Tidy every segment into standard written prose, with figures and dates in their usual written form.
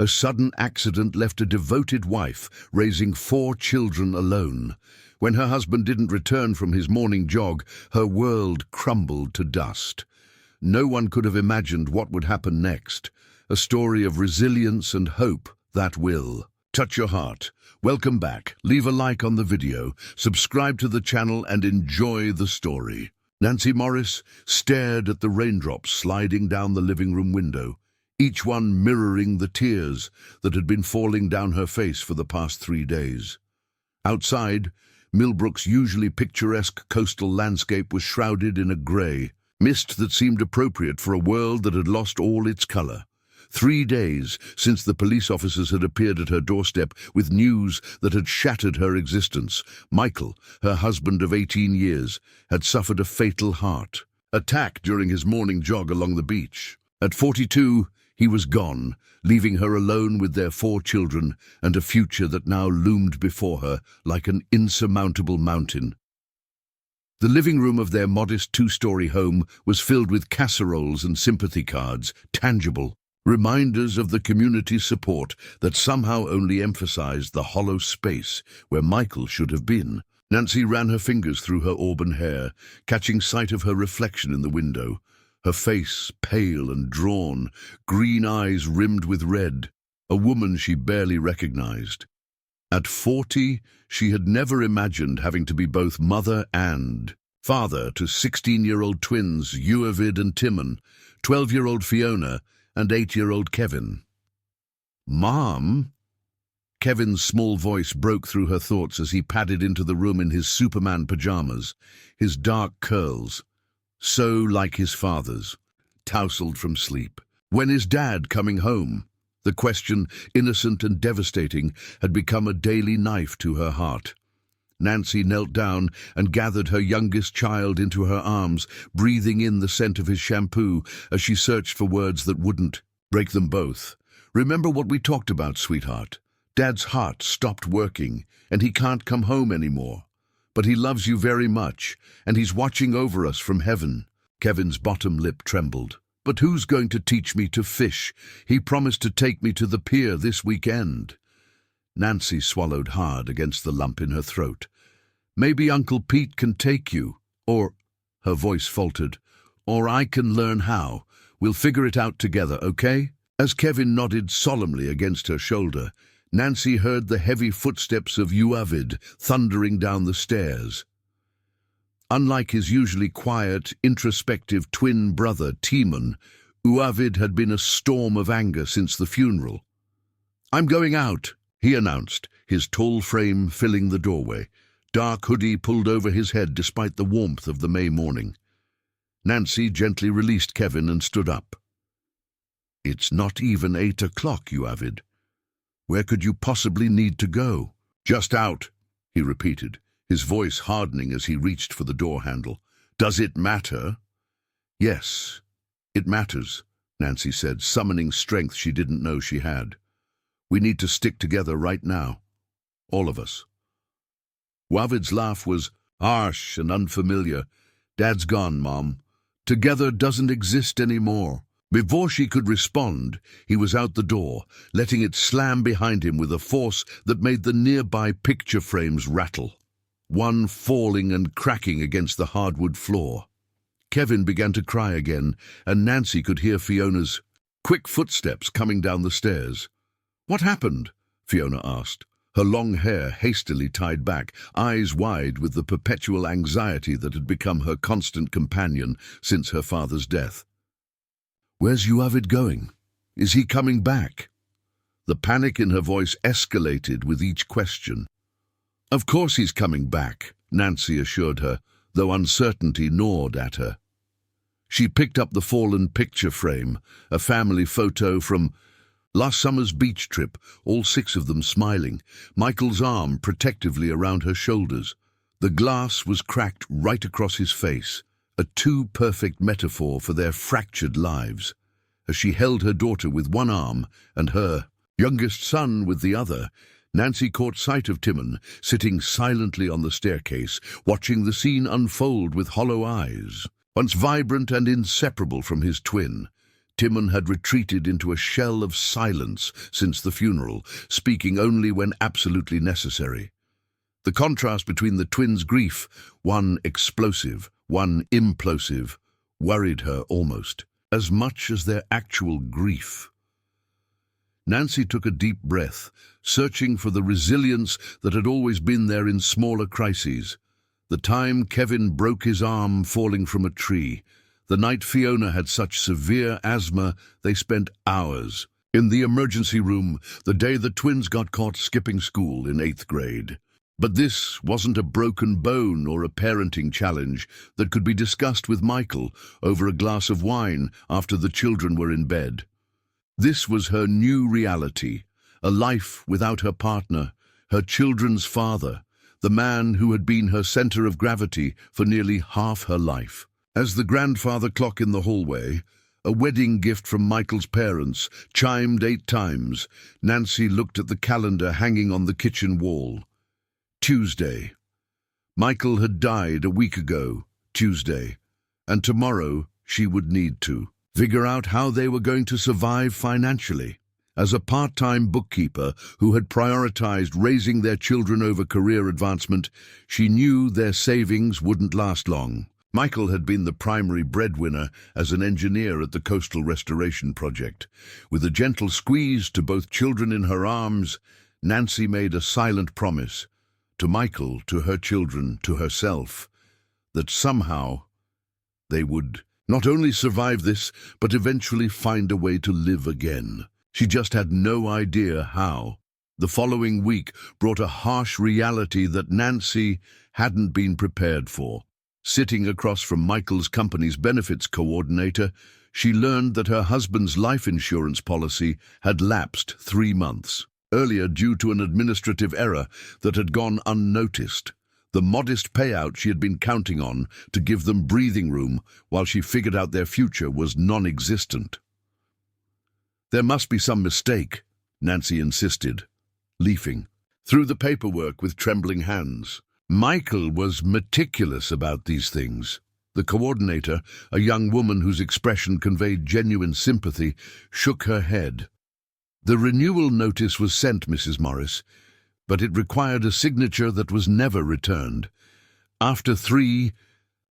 A sudden accident left a devoted wife raising 4 children alone. When her husband didn't return from his morning jog, her world crumbled to dust. No one could have imagined what would happen next. A story of resilience and hope that will touch your heart. Welcome back. Leave a like on the video, subscribe to the channel and enjoy the story. Nancy Morris stared at the raindrops sliding down the living room window, each one mirroring the tears that had been falling down her face for the past 3 days. Outside, Millbrook's usually picturesque coastal landscape was shrouded in a grey mist that seemed appropriate for a world that had lost all its colour. 3 days since the police officers had appeared at her doorstep with news that had shattered her existence. Michael, her husband of 18 years, had suffered a fatal heart attack during his morning jog along the beach. At 42, he was gone, leaving her alone with their 4 children and a future that now loomed before her like an insurmountable mountain. The living room of their modest 2-story home was filled with casseroles and sympathy cards, tangible reminders of the community support that somehow only emphasized the hollow space where Michael should have been. Nancy ran her fingers through her auburn hair, catching sight of her reflection in the window. Her face pale and drawn, green eyes rimmed with red, a woman she barely recognized. At 40, she had never imagined having to be both mother and father to 16-year-old twins Uavid and Timon, 12-year-old Fiona, and 8-year-old Kevin. "Mom?" Kevin's small voice broke through her thoughts as he padded into the room in his Superman pajamas, his dark curls, so like his father's, tousled from sleep. When is Dad coming home? The question, innocent and devastating, had become a daily knife to her heart. Nancy knelt down and gathered her youngest child into her arms, breathing in the scent of his shampoo as she searched for words that wouldn't break them both. "Remember what we talked about, sweetheart? Dad's heart stopped working, and he can't come home anymore. But he loves you very much, and he's watching over us from heaven." Kevin's bottom lip trembled. "But who's going to teach me to fish? He promised to take me to the pier this weekend." Nancy swallowed hard against the lump in her throat. "Maybe Uncle Pete can take you, or," her voice faltered, "or I can learn how. We'll figure it out together, okay?" As Kevin nodded solemnly against her shoulder, Nancy heard the heavy footsteps of Uavid thundering down the stairs. Unlike his usually quiet, introspective twin brother, Timon, Uavid had been a storm of anger since the funeral. "I'm going out," he announced, his tall frame filling the doorway. Dark hoodie pulled over his head despite the warmth of the May morning. Nancy gently released Kevin and stood up. "It's not even 8 o'clock, Uavid. Where could you possibly need to go?" "Just out," he repeated, his voice hardening as he reached for the door handle. "Does it matter?" "Yes, it matters," Nancy said, summoning strength she didn't know she had. "We need to stick together right now. All of us." Uavid's laugh was harsh and unfamiliar. "Dad's gone, Mom. Together doesn't exist anymore." Before she could respond, he was out the door, letting it slam behind him with a force that made the nearby picture frames rattle, one falling and cracking against the hardwood floor. Kevin began to cry again, and Nancy could hear Fiona's quick footsteps coming down the stairs. "What happened?" Fiona asked, her long hair hastily tied back, eyes wide with the perpetual anxiety that had become her constant companion since her father's death. "Where's Uavid going? Is he coming back?" The panic in her voice escalated with each question. "Of course he's coming back," Nancy assured her, though uncertainty gnawed at her. She picked up the fallen picture frame, a family photo from last summer's beach trip, all 6 of them smiling, Michael's arm protectively around her shoulders. The glass was cracked right across his face, a too perfect metaphor for their fractured lives. As she held her daughter with one arm and her youngest son with the other, Nancy caught sight of Timon, sitting silently on the staircase, watching the scene unfold with hollow eyes. Once vibrant and inseparable from his twin, Timon had retreated into a shell of silence since the funeral, speaking only when absolutely necessary. The contrast between the twins' grief, one explosive, one implosive, worried her almost, as much as their actual grief. Nancy took a deep breath, searching for the resilience that had always been there in smaller crises. The time Kevin broke his arm falling from a tree, the night Fiona had such severe asthma they spent hours in the emergency room the day the twins got caught skipping school in 8th grade. But this wasn't a broken bone or a parenting challenge that could be discussed with Michael over a glass of wine after the children were in bed. This was her new reality, a life without her partner, her children's father, the man who had been her center of gravity for nearly half her life. As the grandfather clock in the hallway, a wedding gift from Michael's parents, chimed 8 times, Nancy looked at the calendar hanging on the kitchen wall. Tuesday. Michael had died a week ago, Tuesday, and tomorrow she would need to figure out how they were going to survive financially. As a part-time bookkeeper who had prioritized raising their children over career advancement, she knew their savings wouldn't last long. Michael had been the primary breadwinner as an engineer at the Coastal Restoration Project. With a gentle squeeze to both children in her arms, Nancy made a silent promise, to Michael, to her children, to herself, that somehow they would not only survive this, but eventually find a way to live again. She just had no idea how. The following week brought a harsh reality that Nancy hadn't been prepared for. Sitting across from Michael's company's benefits coordinator, she learned that her husband's life insurance policy had lapsed 3 months earlier due to an administrative error that had gone unnoticed. The modest payout she had been counting on to give them breathing room while she figured out their future was non-existent. There must be some mistake, Nancy insisted, leafing through the paperwork with trembling hands. Michael was meticulous about these things. The coordinator, a young woman whose expression conveyed genuine sympathy, shook her head. The renewal notice was sent, Mrs. Morris, but it required a signature that was never returned. After 3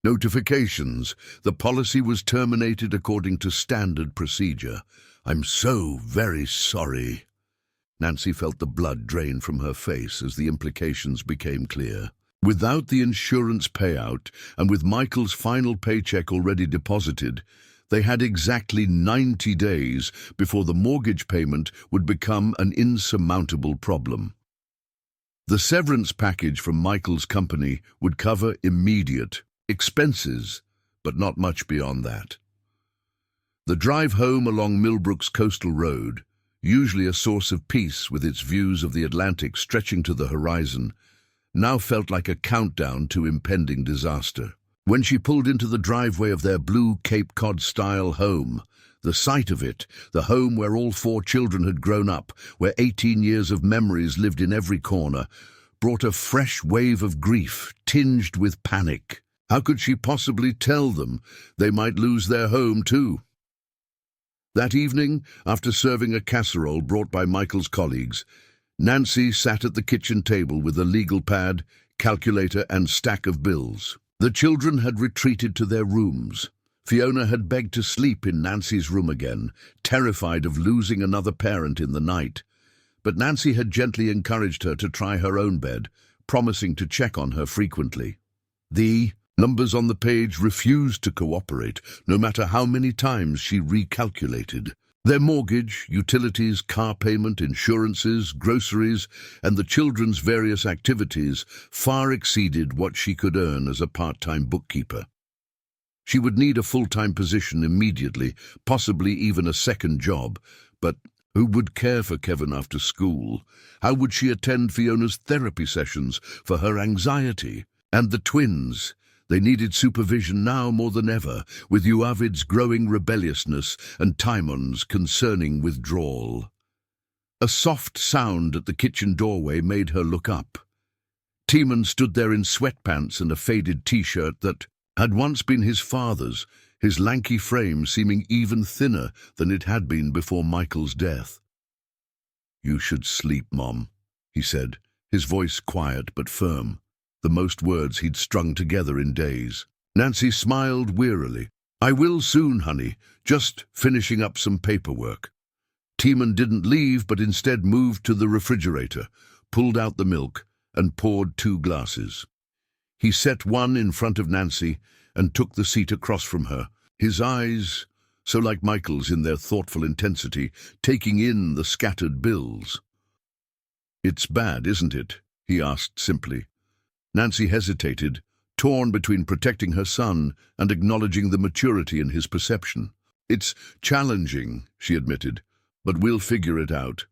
notifications, the policy was terminated according to standard procedure. I'm so very sorry. Nancy felt the blood drain from her face as the implications became clear. Without the insurance payout, and with Michael's final paycheck already deposited, they had exactly 90 days before the mortgage payment would become an insurmountable problem. The severance package from Michael's company would cover immediate expenses, but not much beyond that. The drive home along Millbrook's coastal road, usually a source of peace with its views of the Atlantic stretching to the horizon, now felt like a countdown to impending disaster. When she pulled into the driveway of their blue Cape Cod-style home, the sight of it, the home where all 4 children had grown up, where 18 years of memories lived in every corner, brought a fresh wave of grief, tinged with panic. How could she possibly tell them they might lose their home too? That evening, after serving a casserole brought by Michael's colleagues, Nancy sat at the kitchen table with a legal pad, calculator, and stack of bills. The children had retreated to their rooms. Fiona had begged to sleep in Nancy's room again, terrified of losing another parent in the night. But Nancy had gently encouraged her to try her own bed, promising to check on her frequently. The numbers on the page refused to cooperate, no matter how many times she recalculated. Their mortgage, utilities, car payment, insurances, groceries, and the children's various activities far exceeded what she could earn as a part-time bookkeeper. She would need a full-time position immediately, possibly even a second job, but who would care for Kevin after school? How would she attend Fiona's therapy sessions for her anxiety? And the twins? They needed supervision now more than ever, with Uavid's growing rebelliousness and Timon's concerning withdrawal. A soft sound at the kitchen doorway made her look up. Timon stood there in sweatpants and a faded T-shirt that had once been his father's, his lanky frame seeming even thinner than it had been before Michael's death. "You should sleep, Mom," he said, his voice quiet but firm, the most words he'd strung together in days. Nancy smiled wearily. "I will soon, honey, just finishing up some paperwork." Timon didn't leave, but instead moved to the refrigerator, pulled out the milk, and poured 2 glasses. He set one in front of Nancy and took the seat across from her, his eyes, so like Michael's in their thoughtful intensity, taking in the scattered bills. "It's bad, isn't it?" he asked simply. Nancy hesitated, torn between protecting her son and acknowledging the maturity in his perception. "It's challenging," she admitted, "but we'll figure it out."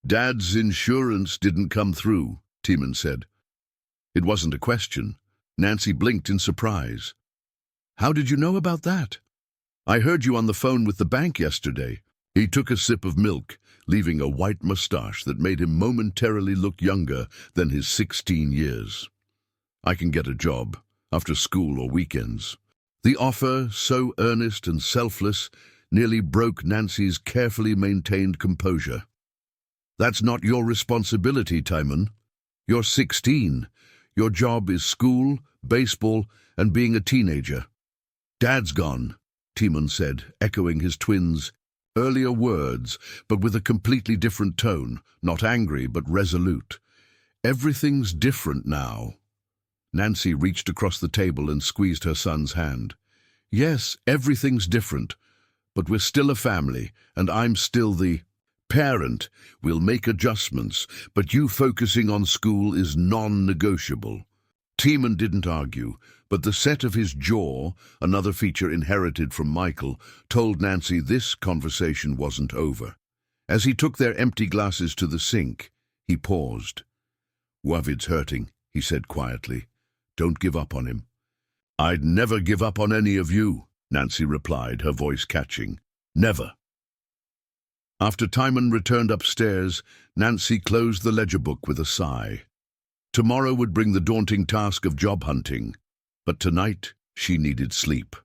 "Dad's insurance didn't come through," Timon said. It wasn't a question. Nancy blinked in surprise. "How did you know about that?" "I heard you on the phone with the bank yesterday." He took a sip of milk, leaving a white mustache that made him momentarily look younger than his 16 years. "I can get a job, after school or weekends." The offer, so earnest and selfless, nearly broke Nancy's carefully maintained composure. "That's not your responsibility, Timon. You're 16. Your job is school, baseball, and being a teenager." "Dad's gone," Timon said, echoing his twins' earlier words, but with a completely different tone, not angry but resolute. "Everything's different now." Nancy reached across the table and squeezed her son's hand. "Yes, everything's different, but we're still a family, and I'm still the parent. We'll make adjustments, but you focusing on school is non-negotiable." Timon didn't argue, but the set of his jaw, another feature inherited from Michael, told Nancy this conversation wasn't over. As he took their empty glasses to the sink, he paused. "Wavid's hurting," he said quietly. "Don't give up on him." "I'd never give up on any of you," Nancy replied, her voice catching. "Never." After Timon returned upstairs, Nancy closed the ledger book with a sigh. Tomorrow would bring the daunting task of job hunting, but tonight she needed sleep.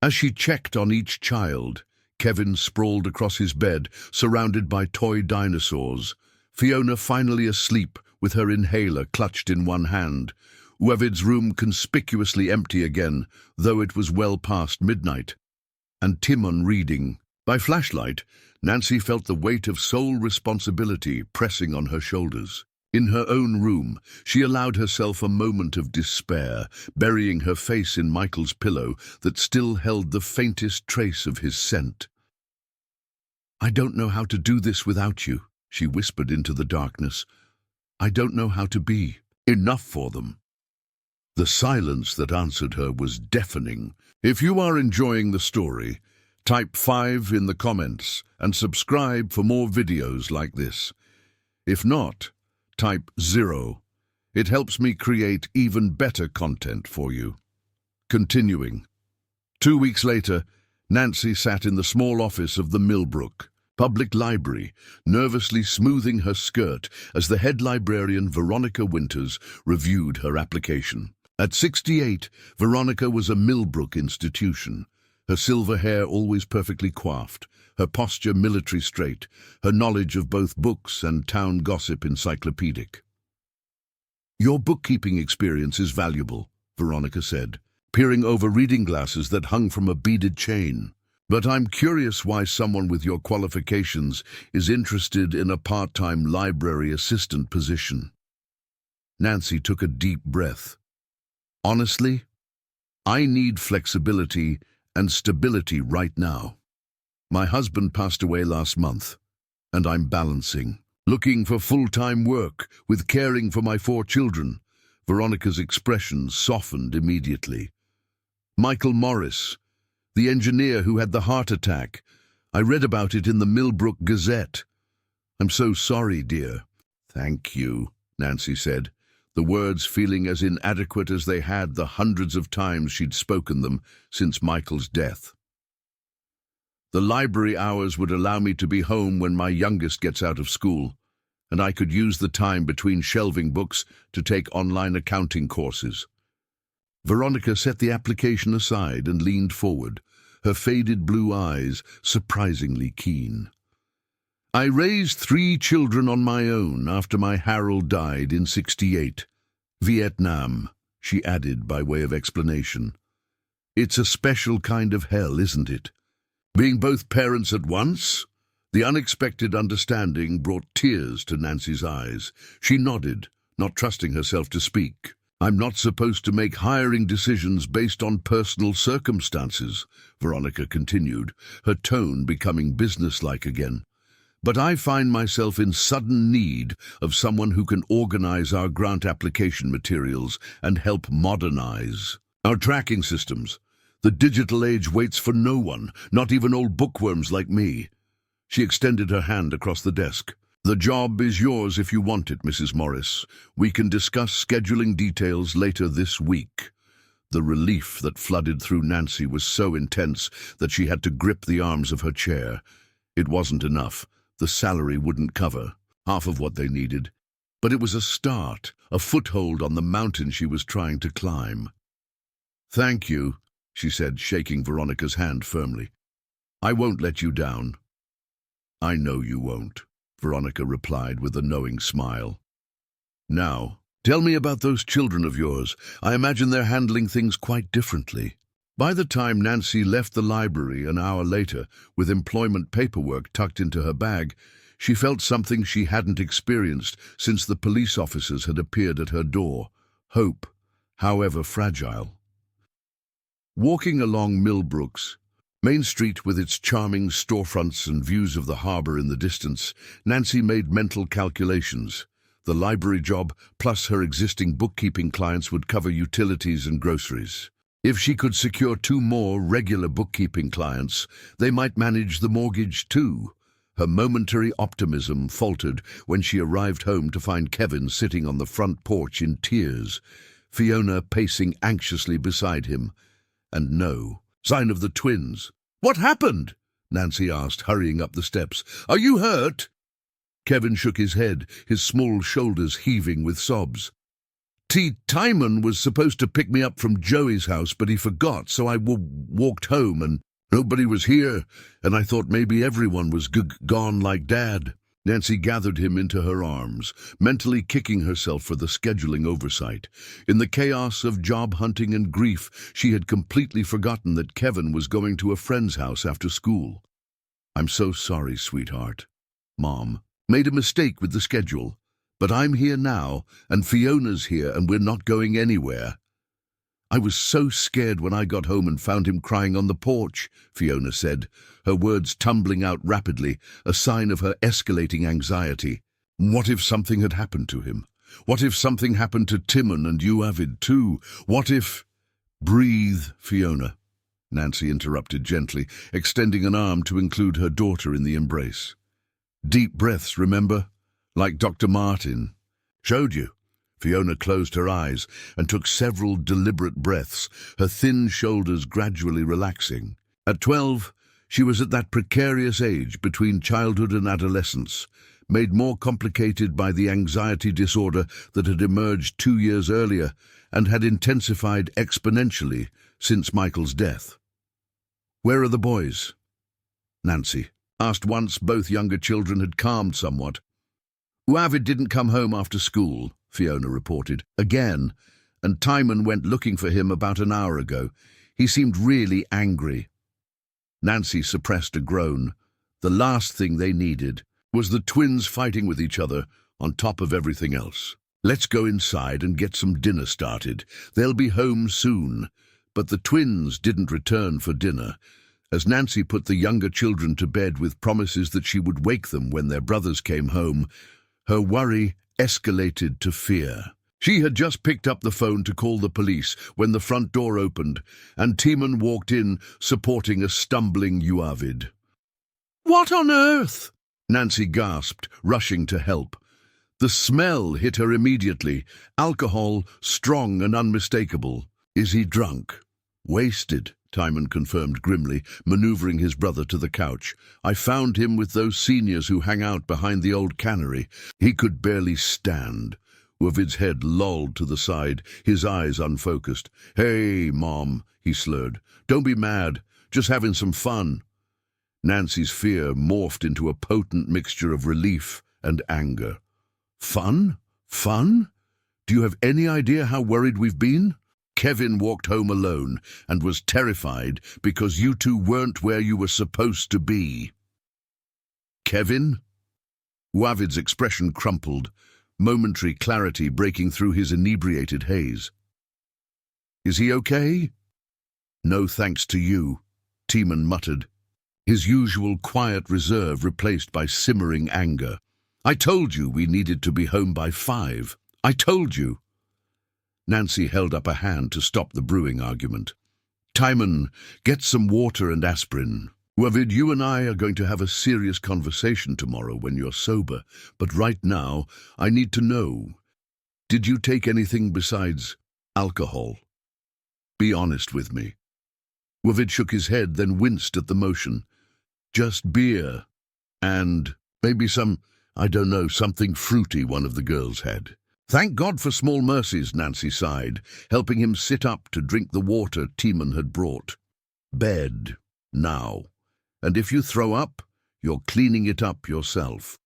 As she checked on each child, Kevin sprawled across his bed, surrounded by toy dinosaurs, Fiona finally asleep with her inhaler clutched in one hand, Wavid's room conspicuously empty again, though it was well past midnight, and Timon reading. By flashlight, Nancy felt the weight of sole responsibility pressing on her shoulders. In her own room, she allowed herself a moment of despair, burying her face in Michael's pillow that still held the faintest trace of his scent. "I don't know how to do this without you," she whispered into the darkness. "I don't know how to be enough for them." The silence that answered her was deafening. If you are enjoying the story, type 5 in the comments and subscribe for more videos like this. If not, type 0. It helps me create even better content for you. Continuing. 2 weeks later, Nancy sat in the small office of the Millbrook Public Library, nervously smoothing her skirt as the head librarian, Veronica Winters, reviewed her application. At 68, Veronica was a Millbrook institution, her silver hair always perfectly coiffed, her posture military straight, her knowledge of both books and town gossip encyclopedic. "Your bookkeeping experience is valuable," Veronica said, peering over reading glasses that hung from a beaded chain. "But I'm curious why someone with your qualifications is interested in a part-time library assistant position." Nancy took a deep breath. "Honestly, I need flexibility and stability right now. My husband passed away last month, and I'm balancing, looking for full-time work with caring for my 4 children. Veronica's expression softened immediately. "Michael Morris, the engineer who had the heart attack. I read about it in the Millbrook Gazette. I'm so sorry, dear." "Thank you," Nancy said, the words feeling as inadequate as they had the hundreds of times she'd spoken them since Michael's death. "The library hours would allow me to be home when my youngest gets out of school, and I could use the time between shelving books to take online accounting courses." Veronica set the application aside and leaned forward, her faded blue eyes surprisingly keen. I raised 3 children on my own after my Harold died in '68. Vietnam, she added by way of explanation. It's a special kind of hell, isn't it? Being both parents at once? The unexpected understanding brought tears to Nancy's eyes. She nodded, not trusting herself to speak. I'm not supposed to make hiring decisions based on personal circumstances, Veronica continued, her tone becoming businesslike again. But I find myself in sudden need of someone who can organize our grant application materials and help modernize our tracking systems. The digital age waits for no one, not even old bookworms like me. She extended her hand across the desk. The job is yours if you want it, Mrs. Morris. We can discuss scheduling details later this week. The relief that flooded through Nancy was so intense that she had to grip the arms of her chair. It wasn't enough. The salary wouldn't cover half of what they needed. But it was a start, a foothold on the mountain she was trying to climb. Thank you, she said, shaking Veronica's hand firmly. I won't let you down. I know you won't, Veronica replied with a knowing smile. Now, tell me about those children of yours. I imagine they're handling things quite differently. By the time Nancy left the library an hour later, with employment paperwork tucked into her bag, she felt something she hadn't experienced since the police officers had appeared at her door. Hope, however fragile. Walking along Millbrooks, Main Street with its charming storefronts and views of the harbor in the distance, Nancy made mental calculations. The library job, plus her existing bookkeeping clients, would cover utilities and groceries. If she could secure 2 more regular bookkeeping clients, they might manage the mortgage too. Her momentary optimism faltered when she arrived home to find Kevin sitting on the front porch in tears, Fiona pacing anxiously beside him. And no sign of the twins. What happened? Nancy asked, hurrying up the steps. Are you hurt? Kevin shook his head, his small shoulders heaving with sobs. Timon was supposed to pick me up from Joey's house, but he forgot, so I walked home and nobody was here, and I thought maybe everyone was gone like Dad. Nancy gathered him into her arms, mentally kicking herself for the scheduling oversight. In the chaos of job hunting and grief, she had completely forgotten that Kevin was going to a friend's house after school. I'm so sorry, sweetheart. Mom made a mistake with the schedule. But I'm here now, and Fiona's here, and we're not going anywhere. I was so scared when I got home and found him crying on the porch, Fiona said, her words tumbling out rapidly, a sign of her escalating anxiety. What if something had happened to him? What if something happened to Timon and Uavid too? What if... Breathe, Fiona, Nancy interrupted gently, extending an arm to include her daughter in the embrace. Deep breaths, remember? Like Dr. Martin showed you. Fiona closed her eyes and took several deliberate breaths, her thin shoulders gradually relaxing. At 12, she was at that precarious age between childhood and adolescence, made more complicated by the anxiety disorder that had emerged 2 years earlier and had intensified exponentially since Michael's death. Where are the boys? Nancy asked once both younger children had calmed somewhat. Uavid didn't come home after school, Fiona reported, again, and Timon went looking for him about an hour ago. He seemed really angry. Nancy suppressed a groan. The last thing they needed was the twins fighting with each other on top of everything else. Let's go inside and get some dinner started. They'll be home soon. But the twins didn't return for dinner. As Nancy put the younger children to bed with promises that she would wake them when their brothers came home, her worry escalated to fear. She had just picked up the phone to call the police when the front door opened, and Timon walked in, supporting a stumbling Uavid. What on earth? Nancy gasped, rushing to help. The smell hit her immediately, alcohol strong and unmistakable. Is he drunk? Wasted, Timon confirmed grimly, maneuvering his brother to the couch. I found him with those seniors who hang out behind the old cannery. He could barely stand. Ovid's head lolled to the side, his eyes unfocused. "Hey, Mom," he slurred. "Don't be mad. Just having some fun." Nancy's fear morphed into a potent mixture of relief and anger. "Fun? Fun? Do you have any idea how worried we've been? Kevin walked home alone and was terrified because you two weren't where you were supposed to be." "Kevin?" Ovid's expression crumpled, momentary clarity breaking through his inebriated haze. "Is he okay?" "No thanks to you," Timon muttered, his usual quiet reserve replaced by simmering anger. "I told you we needed to be home by 5. I told you." Nancy held up a hand to stop the brewing argument. "Timon, get some water and aspirin. Ovid, you and I are going to have a serious conversation tomorrow when you're sober, but right now I need to know, did you take anything besides alcohol? Be honest with me." Ovid shook his head, then winced at the motion. "Just beer. And maybe I don't know, something fruity one of the girls had." "Thank God for small mercies," Nancy sighed, helping him sit up to drink the water Timon had brought. "Bed. Now. And if you throw up, you're cleaning it up yourself."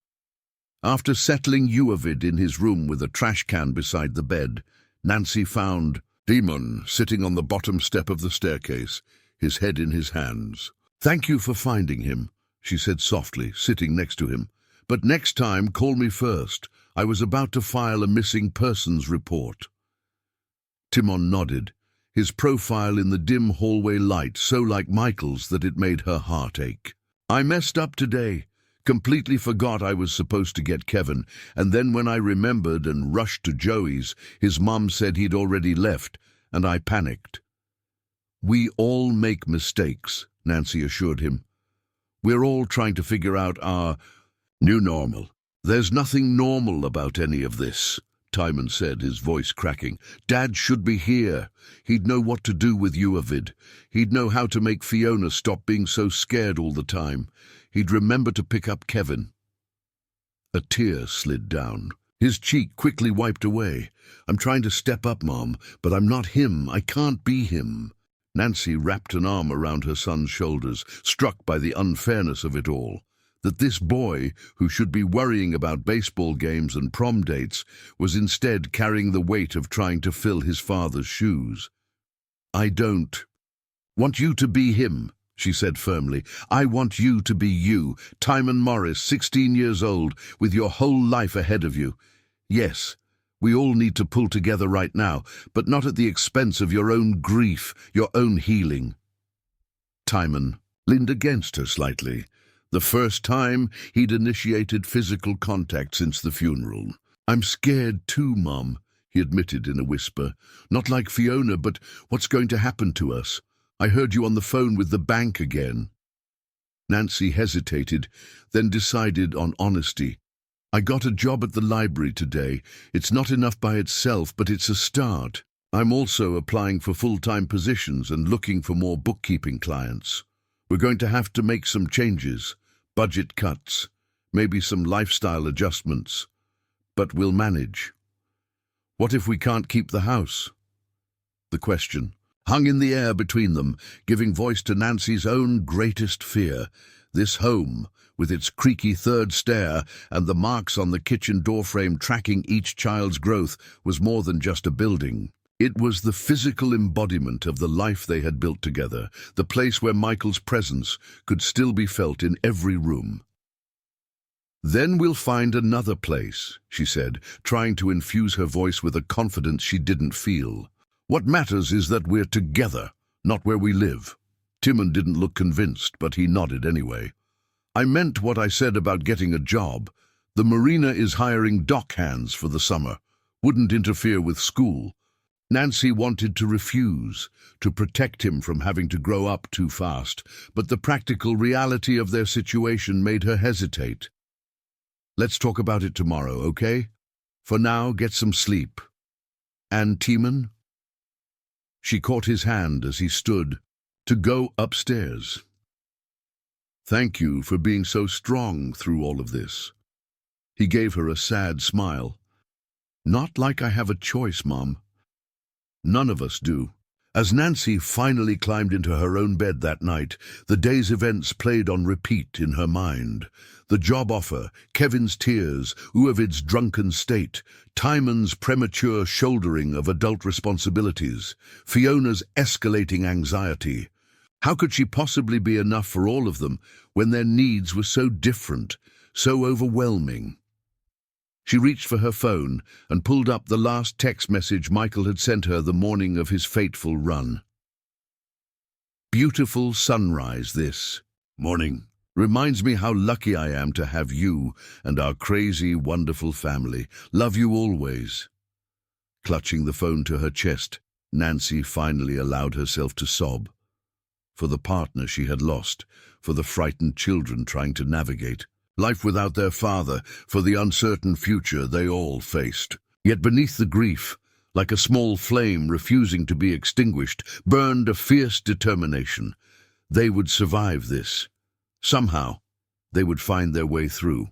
After settling Ovid in his room with a trash can beside the bed, Nancy found Timon sitting on the bottom step of the staircase, his head in his hands. "Thank you for finding him," she said softly, sitting next to him. "But next time, call me first. I was about to file a missing persons report." Timon nodded, his profile in the dim hallway light so like Michael's that it made her heart ache. "I messed up today. Completely forgot I was supposed to get Kevin, and then when I remembered and rushed to Joey's, his mom said he'd already left, and I panicked." "We all make mistakes," Nancy assured him. "We're all trying to figure out our new normal." "There's nothing normal about any of this," Timon said, his voice cracking. "Dad should be here. He'd know what to do with Ovid. He'd know how to make Fiona stop being so scared all the time. He'd remember to pick up Kevin." A tear slid down. His cheek quickly wiped away. "I'm trying to step up, Mom, but I'm not him. I can't be him." Nancy wrapped an arm around her son's shoulders, struck by the unfairness of it all. That this boy, who should be worrying about baseball games and prom dates, was instead carrying the weight of trying to fill his father's shoes. "I don't want you to be him," she said firmly. "I want you to be you, Timon Morris, 16 years old, with your whole life ahead of you. Yes, we all need to pull together right now, but not at the expense of your own grief, your own healing." Timon leaned against her slightly. The first time he'd initiated physical contact since the funeral. "I'm scared too, Mom," he admitted in a whisper. "Not like Fiona, but what's going to happen to us? I heard you on the phone with the bank again." Nancy hesitated, then decided on honesty. "I got a job at the library today. It's not enough by itself, but it's a start. I'm also applying for full-time positions and looking for more bookkeeping clients. We're going to have to make some changes. Budget cuts, maybe some lifestyle adjustments. But we'll manage." "What if we can't keep the house?" The question hung in the air between them, giving voice to Nancy's own greatest fear. This home, with its creaky third stair and the marks on the kitchen doorframe tracking each child's growth, was more than just a building. It was the physical embodiment of the life they had built together, the place where Michael's presence could still be felt in every room. "Then we'll find another place," she said, trying to infuse her voice with a confidence she didn't feel. "What matters is that we're together, not where we live." Timon didn't look convinced, but he nodded anyway. "I meant what I said about getting a job. The marina is hiring dock hands for the summer. Wouldn't interfere with school." Nancy wanted to refuse, to protect him from having to grow up too fast, but the practical reality of their situation made her hesitate. "Let's talk about it tomorrow, okay? For now, get some sleep." "And Timon?" She caught his hand as he stood to go upstairs. "Thank you for being so strong through all of this." He gave her a sad smile. Not like I have a choice, Mom. None of us do. As Nancy finally climbed into her own bed that night, the day's events played on repeat in her mind. The job offer, Kevin's tears, Uavid's drunken state, Timon's premature shouldering of adult responsibilities, Fiona's escalating anxiety. How could she possibly be enough for all of them when their needs were so different, so overwhelming? She reached for her phone and pulled up the last text message Michael had sent her the morning of his fateful run. Beautiful sunrise this morning. Reminds me how lucky I am to have you and our crazy, wonderful family. Love you always. Clutching the phone to her chest, Nancy finally allowed herself to sob. For the partner she had lost, for the frightened children trying to navigate life without their father, for the uncertain future they all faced. Yet beneath the grief, like a small flame refusing to be extinguished, burned a fierce determination. They would survive this. Somehow, they would find their way through.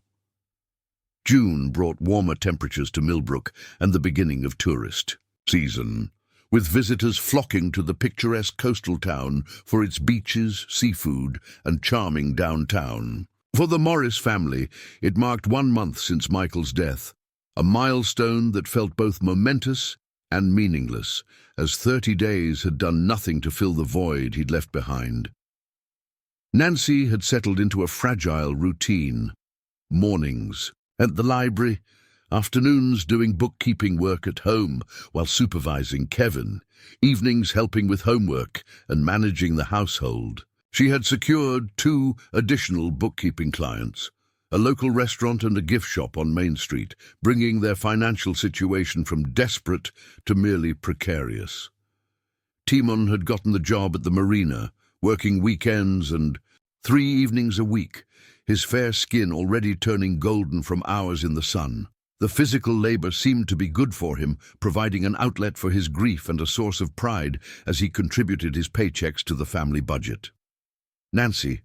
June brought warmer temperatures to Millbrook and the beginning of tourist season, with visitors flocking to the picturesque coastal town for its beaches, seafood, and charming downtown. For the Morris family, it marked 1 month since Michael's death, a milestone that felt both momentous and meaningless, as 30 days had done nothing to fill the void he'd left behind. Nancy had settled into a fragile routine. Mornings at the library, afternoons doing bookkeeping work at home while supervising Kevin, evenings helping with homework and managing the household. She had secured 2 additional bookkeeping clients, a local restaurant and a gift shop on Main Street, bringing their financial situation from desperate to merely precarious. Timon had gotten the job at the marina, working weekends and 3 evenings a week, his fair skin already turning golden from hours in the sun. The physical labor seemed to be good for him, providing an outlet for his grief and a source of pride as he contributed his paychecks to the family budget. Nancy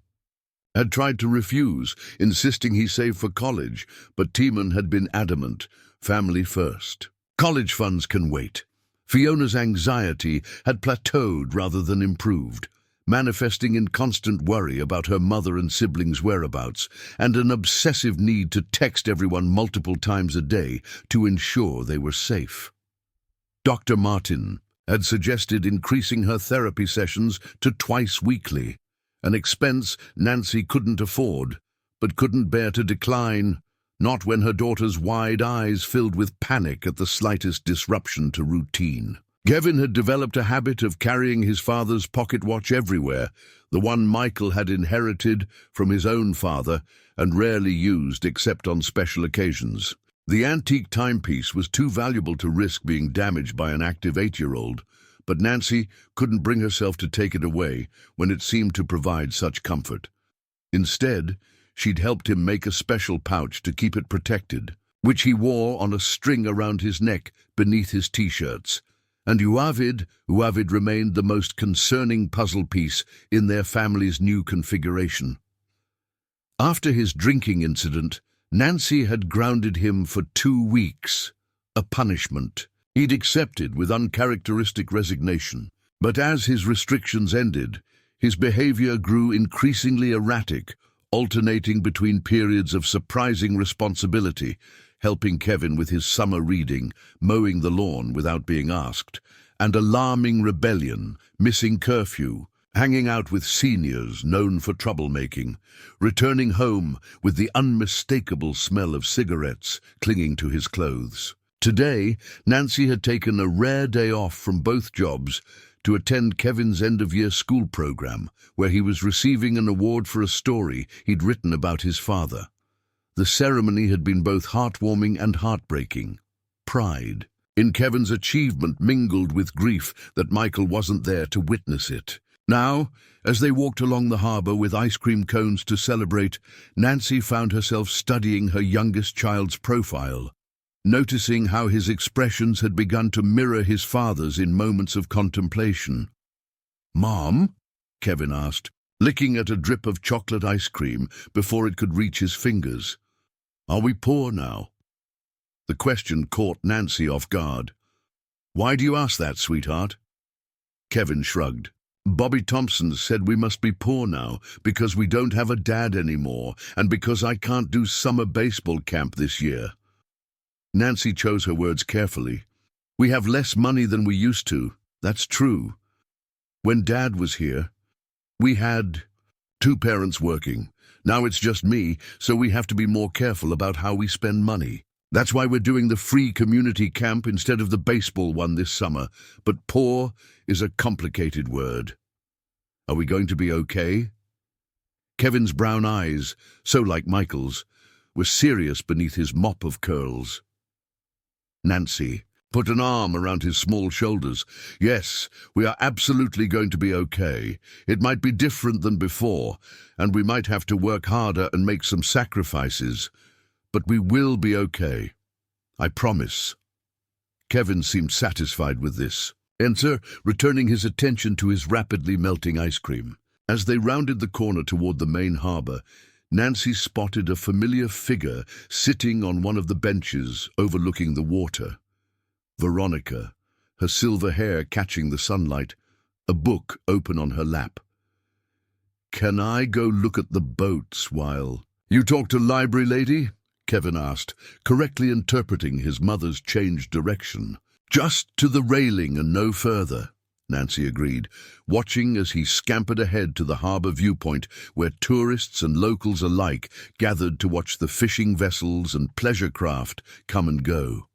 had tried to refuse, insisting he save for college, but Timon had been adamant, family first. College funds can wait. Fiona's anxiety had plateaued rather than improved, manifesting in constant worry about her mother and siblings' whereabouts, and an obsessive need to text everyone multiple times a day to ensure they were safe. Dr. Martin had suggested increasing her therapy sessions to twice weekly, an expense Nancy couldn't afford, but couldn't bear to decline, not when her daughter's wide eyes filled with panic at the slightest disruption to routine. Kevin had developed a habit of carrying his father's pocket watch everywhere, the one Michael had inherited from his own father and rarely used except on special occasions. The antique timepiece was too valuable to risk being damaged by an active 8-year-old, but Nancy couldn't bring herself to take it away when it seemed to provide such comfort. Instead, she'd helped him make a special pouch to keep it protected, which he wore on a string around his neck beneath his t-shirts. And Uavid remained the most concerning puzzle piece in their family's new configuration. After his drinking incident, Nancy had grounded him for 2 weeks, a punishment he'd accepted with uncharacteristic resignation. But as his restrictions ended, his behavior grew increasingly erratic, alternating between periods of surprising responsibility, helping Kevin with his summer reading, mowing the lawn without being asked, and alarming rebellion, missing curfew, hanging out with seniors known for troublemaking, returning home with the unmistakable smell of cigarettes clinging to his clothes. Today, Nancy had taken a rare day off from both jobs to attend Kevin's end-of-year school program, where he was receiving an award for a story he'd written about his father. The ceremony had been both heartwarming and heartbreaking. Pride in Kevin's achievement mingled with grief that Michael wasn't there to witness it. Now, as they walked along the harbor with ice cream cones to celebrate, Nancy found herself studying her youngest child's profile, noticing how his expressions had begun to mirror his father's in moments of contemplation. "Mom?" Kevin asked, licking at a drip of chocolate ice cream before it could reach his fingers. "Are we poor now?" The question caught Nancy off guard. "Why do you ask that, sweetheart?" Kevin shrugged. "Bobby Thompson said we must be poor now because we don't have a dad anymore and because I can't do summer baseball camp this year." Nancy chose her words carefully. "We have less money than we used to. That's true. When Dad was here, we had 2 parents working. Now it's just me, so we have to be more careful about how we spend money. That's why we're doing the free community camp instead of the baseball one this summer. But poor is a complicated word. Are we going to be okay?" Kevin's brown eyes, so like Michael's, were serious beneath his mop of curls. Nancy put an arm around his small shoulders. "Yes, we are absolutely going to be okay. It might be different than before, and we might have to work harder and make some sacrifices. But we will be okay. I promise." Kevin seemed satisfied with this. Enter, returning his attention to his rapidly melting ice cream. As they rounded the corner toward the main harbor, Nancy spotted a familiar figure sitting on one of the benches overlooking the water. Veronica, her silver hair catching the sunlight, a book open on her lap. "Can I go look at the boats while—" "You talk to library lady?" Kevin asked, correctly interpreting his mother's changed direction. "Just to the railing and no further," Nancy agreed, watching as he scampered ahead to the harbor viewpoint where tourists and locals alike gathered to watch the fishing vessels and pleasure craft come and go.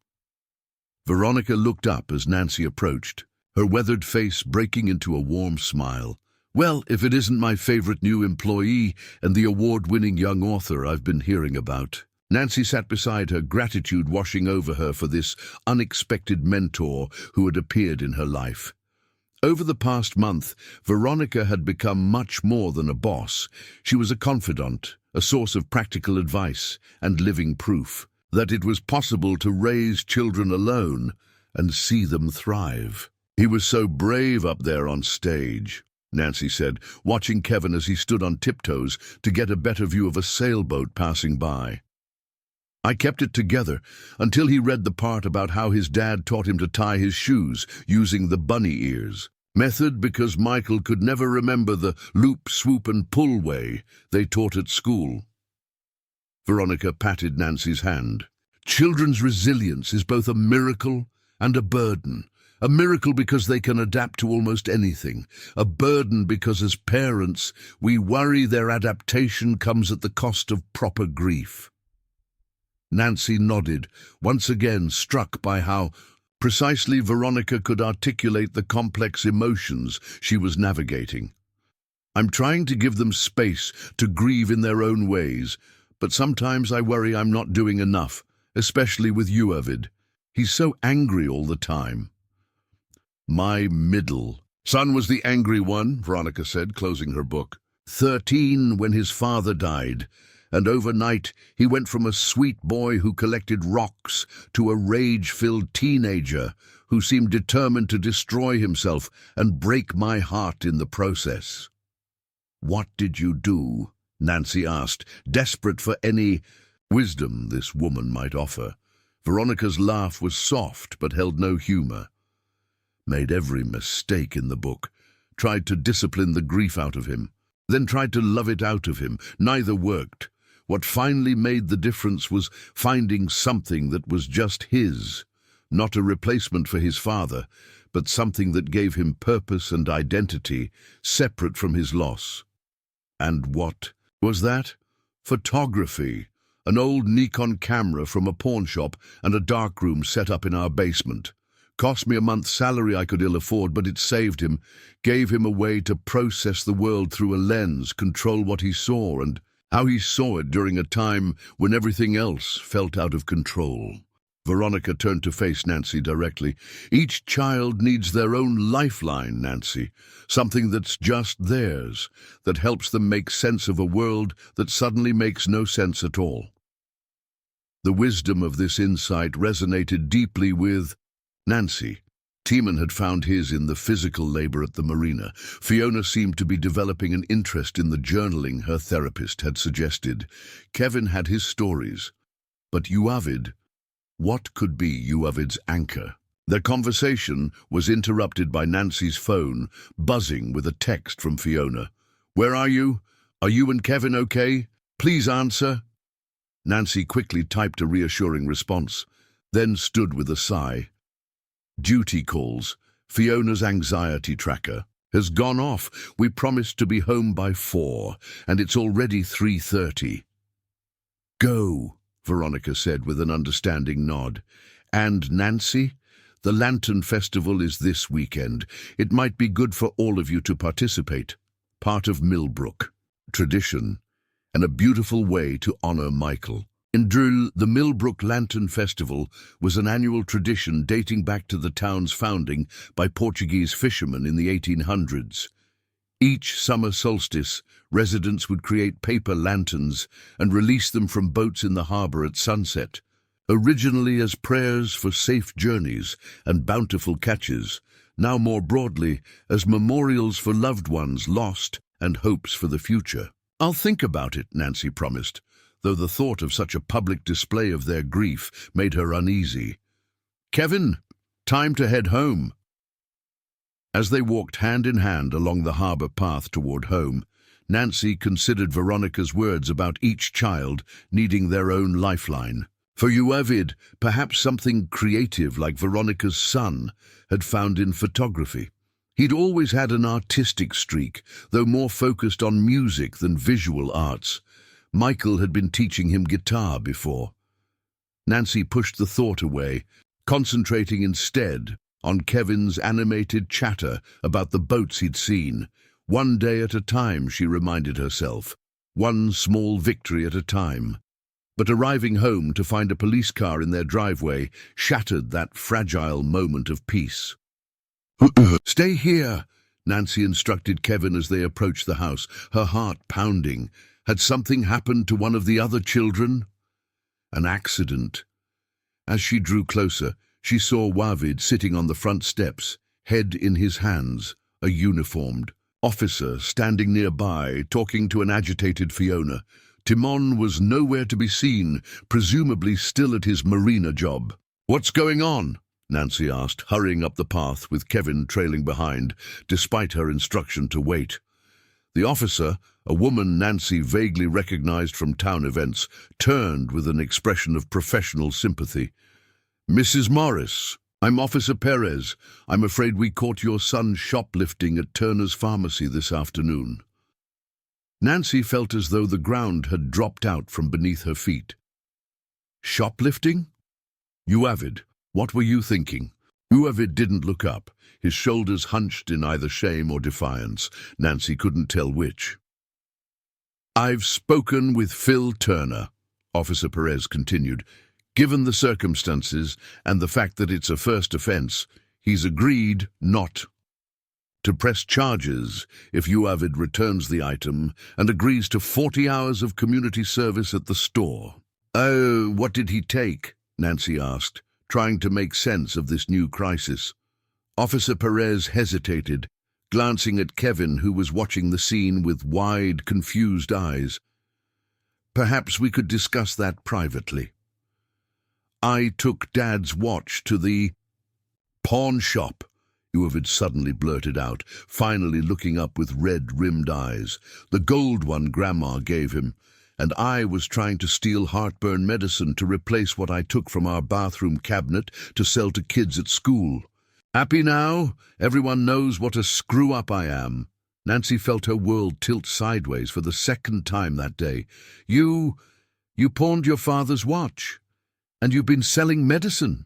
Veronica looked up as Nancy approached, her weathered face breaking into a warm smile. "Well, if it isn't my favorite new employee and the award-winning young author I've been hearing about." Nancy sat beside her, gratitude washing over her for this unexpected mentor who had appeared in her life. Over the past month, Veronica had become much more than a boss. She was a confidant, a source of practical advice, and living proof that it was possible to raise children alone and see them thrive. "He was so brave up there on stage," Nancy said, watching Kevin as he stood on tiptoes to get a better view of a sailboat passing by. "I kept it together until he read the part about how his dad taught him to tie his shoes using the bunny ears. Method because Michael could never remember the loop, swoop, and pull way they taught at school." Veronica patted Nancy's hand. "Children's resilience is both a miracle and a burden. A miracle because they can adapt to almost anything. A burden because as parents, we worry their adaptation comes at the cost of proper grief." Nancy nodded, once again struck by how precisely Veronica could articulate the complex emotions she was navigating. "I'm trying to give them space to grieve in their own ways, but sometimes I worry I'm not doing enough, especially with you, Ovid. He's so angry all the time." "My middle son was the angry one," Veronica said, closing her book. 13 when his father died. And overnight he went from a sweet boy who collected rocks to a rage-filled teenager who seemed determined to destroy himself and break my heart in the process." "What did you do?" Nancy asked, desperate for any wisdom this woman might offer. Veronica's laugh was soft but held no humor. "Made every mistake in the book. Tried to discipline the grief out of him, then tried to love it out of him. Neither worked. What finally made the difference was finding something that was just his, not a replacement for his father, but something that gave him purpose and identity, separate from his loss." "And what was that?" "Photography. An old Nikon camera from a pawn shop and a darkroom set up in our basement. Cost me a month's salary I could ill afford, but it saved him, gave him a way to process the world through a lens, control what he saw and how he saw it during a time when everything else felt out of control." Veronica turned to face Nancy directly. "Each child needs their own lifeline, Nancy. Something that's just theirs, that helps them make sense of a world that suddenly makes no sense at all." The wisdom of this insight resonated deeply with Nancy. Tiemann had found his in the physical labor at the marina. Fiona seemed to be developing an interest in the journaling her therapist had suggested. Kevin had his stories. But you, Ovid, What could be Uavid's anchor? Their conversation was interrupted by Nancy's phone, buzzing with a text from Fiona. "Where are you? Are you and Kevin okay? Please answer." Nancy quickly typed a reassuring response, then stood with a sigh. Duty calls. Fiona's anxiety tracker has gone off. We promised to be home by 4, and it's already 3:30. "Go," Veronica said with an understanding nod. "And Nancy? The Lantern Festival is this weekend. It might be good for all of you to participate. Part of Millbrook tradition, and a beautiful way to honor Michael." In Drull, the Millbrook Lantern Festival was an annual tradition dating back to the town's founding by Portuguese fishermen in the 1800s. Each summer solstice, residents would create paper lanterns and release them from boats in the harbour at sunset. Originally as prayers for safe journeys and bountiful catches, now more broadly as memorials for loved ones lost and hopes for the future. "I'll think about it," Nancy promised, though the thought of such a public display of their grief made her uneasy. "Kevin, time to head home." As they walked hand in hand along the harbour path toward home, Nancy considered Veronica's words about each child needing their own lifeline. For Uavid, perhaps something creative like Veronica's son had found in photography. He'd always had an artistic streak, though more focused on music than visual arts. Michael had been teaching him guitar before. Nancy pushed the thought away, concentrating instead on Kevin's animated chatter about the boats he'd seen. One day at a time, she reminded herself. One small victory at a time. But arriving home to find a police car in their driveway shattered that fragile moment of peace. "Stay here," Nancy instructed Kevin as they approached the house, her heart pounding. Had something happened to one of the other children? An accident. As she drew closer, she saw Uavid sitting on the front steps, head in his hands, a uniformed officer standing nearby, talking to an agitated Fiona. Timon was nowhere to be seen, presumably still at his marina job. "What's going on?" Nancy asked, hurrying up the path with Kevin trailing behind, despite her instruction to wait. The officer, a woman Nancy vaguely recognized from town events, turned with an expression of professional sympathy. "Mrs. Morris, I'm Officer Perez. I'm afraid we caught your son shoplifting at Turner's Pharmacy this afternoon." Nancy felt as though the ground had dropped out from beneath her feet. "Shoplifting? Uavid, what were you thinking?" Uavid didn't look up, his shoulders hunched in either shame or defiance. Nancy couldn't tell which. "I've spoken with Phil Turner," Officer Perez continued. "Given the circumstances and the fact that it's a first offense, he's agreed not to press charges if Uavid returns the item and agrees to 40 hours of community service at the store." "Oh, what did he take?" Nancy asked, trying to make sense of this new crisis. Officer Perez hesitated, glancing at Kevin, who was watching the scene with wide, confused eyes. "Perhaps we could discuss that privately." "I took Dad's watch to the pawn shop," Uavid suddenly blurted out, finally looking up with red-rimmed eyes. "The gold one Grandma gave him. And I was trying to steal heartburn medicine to replace what I took from our bathroom cabinet to sell to kids at school. Happy now? Everyone knows what a screw-up I am." Nancy felt her world tilt sideways for the second time that day. You pawned your father's watch, and you've been selling medicine."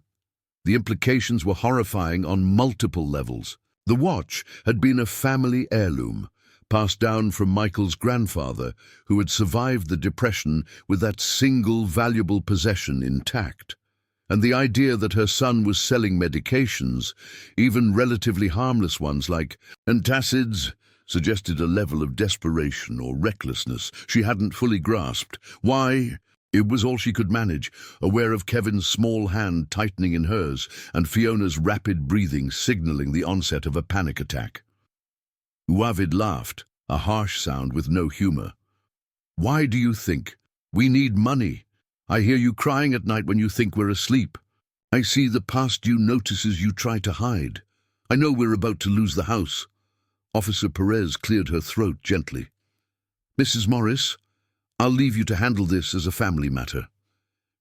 The implications were horrifying on multiple levels. The watch had been a family heirloom, passed down from Michael's grandfather, who had survived the Depression with that single valuable possession intact. And the idea that her son was selling medications, even relatively harmless ones like antacids, suggested a level of desperation or recklessness she hadn't fully grasped. Why? It was all she could manage, aware of Kevin's small hand tightening in hers and Fiona's rapid breathing signaling the onset of a panic attack. Uavid laughed, a harsh sound with no humor. "Why do you think? We need money. I hear you crying at night when you think we're asleep. I see the past due notices you try to hide. I know we're about to lose the house." Officer Perez cleared her throat gently. "Mrs. Morris, I'll leave you to handle this as a family matter.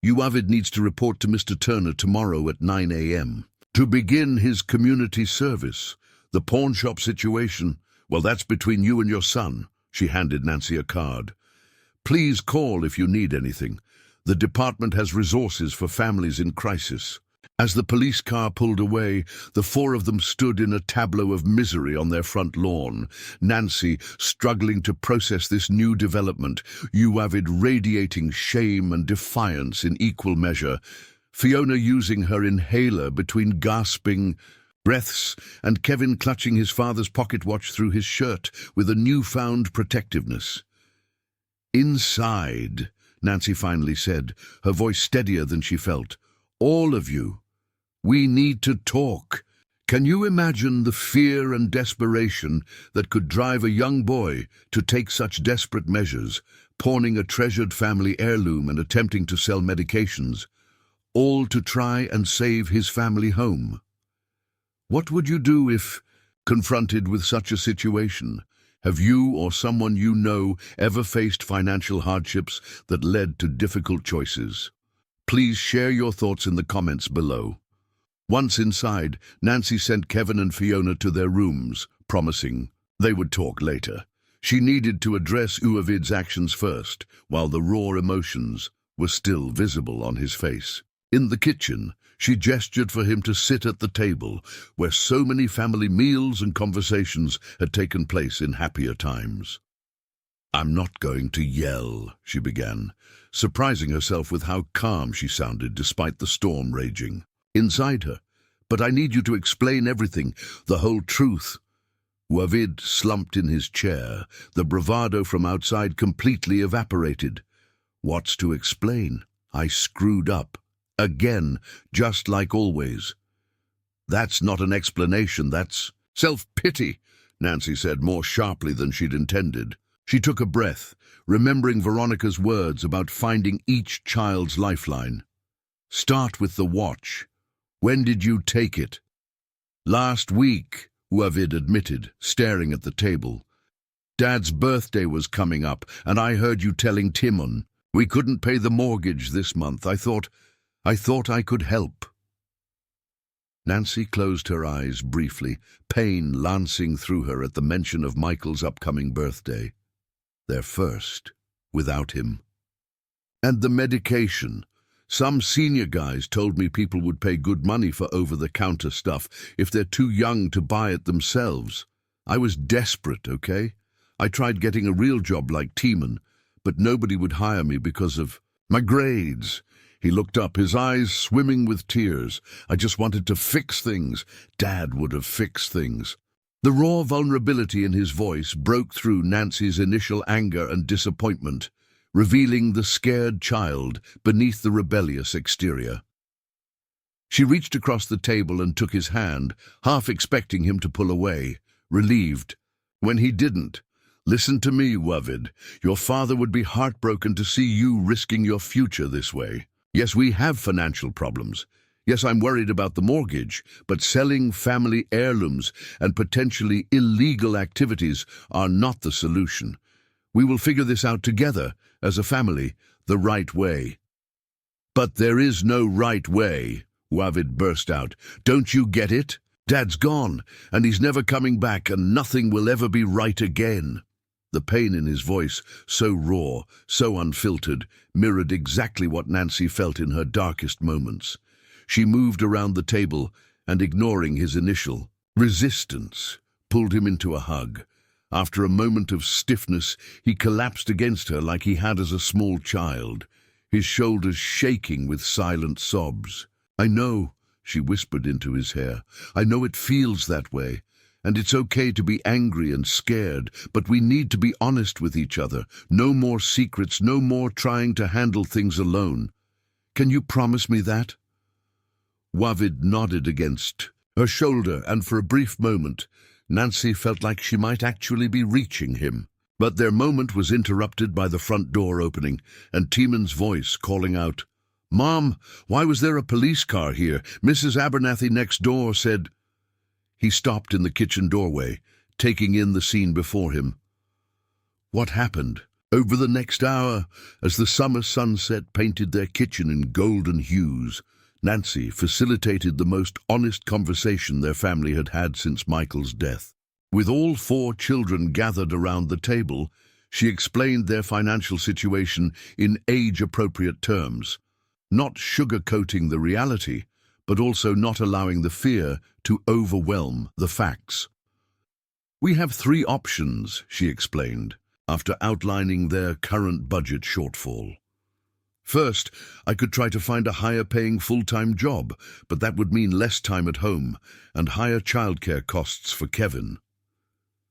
Uavid needs to report to Mr. Turner tomorrow at 9 a.m. to begin his community service. The pawn shop situation, well, that's between you and your son." She handed Nancy a card. "Please call if you need anything. The department has resources for families in crisis." As the police car pulled away, the four of them stood in a tableau of misery on their front lawn. Nancy, struggling to process this new development, Uavid radiating shame and defiance in equal measure, Fiona using her inhaler between gasping breaths, and Kevin clutching his father's pocket watch through his shirt with a newfound protectiveness. "Inside," Nancy finally said, her voice steadier than she felt. "All of you. We need to talk. Can you imagine the fear and desperation that could drive a young boy to take such desperate measures, pawning a treasured family heirloom and attempting to sell medications, all to try and save his family home? What would you do if, confronted with such a situation? Have you or someone you know ever faced financial hardships that led to difficult choices? Please share your thoughts in the comments below." Once inside, Nancy sent Kevin and Fiona to their rooms, promising they would talk later. She needed to address Uavid's actions first, while the raw emotions were still visible on his face. In the kitchen, she gestured for him to sit at the table, where so many family meals and conversations had taken place in happier times. "I'm not going to yell," she began, surprising herself with how calm she sounded despite the storm raging inside her. "But I need you to explain everything, the whole truth." Uavid slumped in his chair, the bravado from outside completely evaporated. "What's to explain? I screwed up. Again, just like always." "That's not an explanation, that's self-pity," Nancy said more sharply than she'd intended. She took a breath, remembering Veronica's words about finding each child's lifeline. "Start with the watch. When did you take it?" "Last week," Uavid admitted, staring at the table. "Dad's birthday was coming up, and I heard you telling Timon. We couldn't pay the mortgage this month. I thought I could help." Nancy closed her eyes briefly, pain lancing through her at the mention of Michael's upcoming birthday. Their first, without him. "And the medication. Some senior guys told me people would pay good money for over-the-counter stuff if they're too young to buy it themselves. I was desperate, okay? I tried getting a real job like Timon, but nobody would hire me because of my grades." He looked up, his eyes swimming with tears. "I just wanted to fix things. Dad would have fixed things." The raw vulnerability in his voice broke through Nancy's initial anger and disappointment, revealing the scared child beneath the rebellious exterior. She reached across the table and took his hand, half expecting him to pull away, relieved. When he didn't. "Listen to me, Uavid. Your father would be heartbroken to see you risking your future this way. Yes, we have financial problems. Yes, I'm worried about the mortgage, but selling family heirlooms and potentially illegal activities are not the solution. We will figure this out together, as a family, the right way." "But there is no right way," Uavid burst out. "Don't you get it? Dad's gone, and he's never coming back, and nothing will ever be right again." The pain in his voice, so raw, so unfiltered, mirrored exactly what Nancy felt in her darkest moments. She moved around the table and, ignoring his initial resistance, pulled him into a hug. After a moment of stiffness, he collapsed against her like he had as a small child, his shoulders shaking with silent sobs. "I know," she whispered into his hair. "I know it feels that way. And it's okay to be angry and scared, but we need to be honest with each other. No more secrets, no more trying to handle things alone. Can you promise me that?" Uavid nodded against her shoulder, and for a brief moment, Nancy felt like she might actually be reaching him. But their moment was interrupted by the front door opening and Timon's voice calling out, "Mom, why was there a police car here? Mrs. Abernathy next door said—" He stopped in the kitchen doorway, taking in the scene before him. What happened? Over the next hour, as the summer sunset painted their kitchen in golden hues, Nancy facilitated the most honest conversation their family had had since Michael's death. With all 4 children gathered around the table, she explained their financial situation in age-appropriate terms, not sugarcoating the reality, but also not allowing the fear to overwhelm the facts. "We have 3 options," she explained, after outlining their current budget shortfall. "First, I could try to find a higher-paying full-time job, but that would mean less time at home and higher childcare costs for Kevin.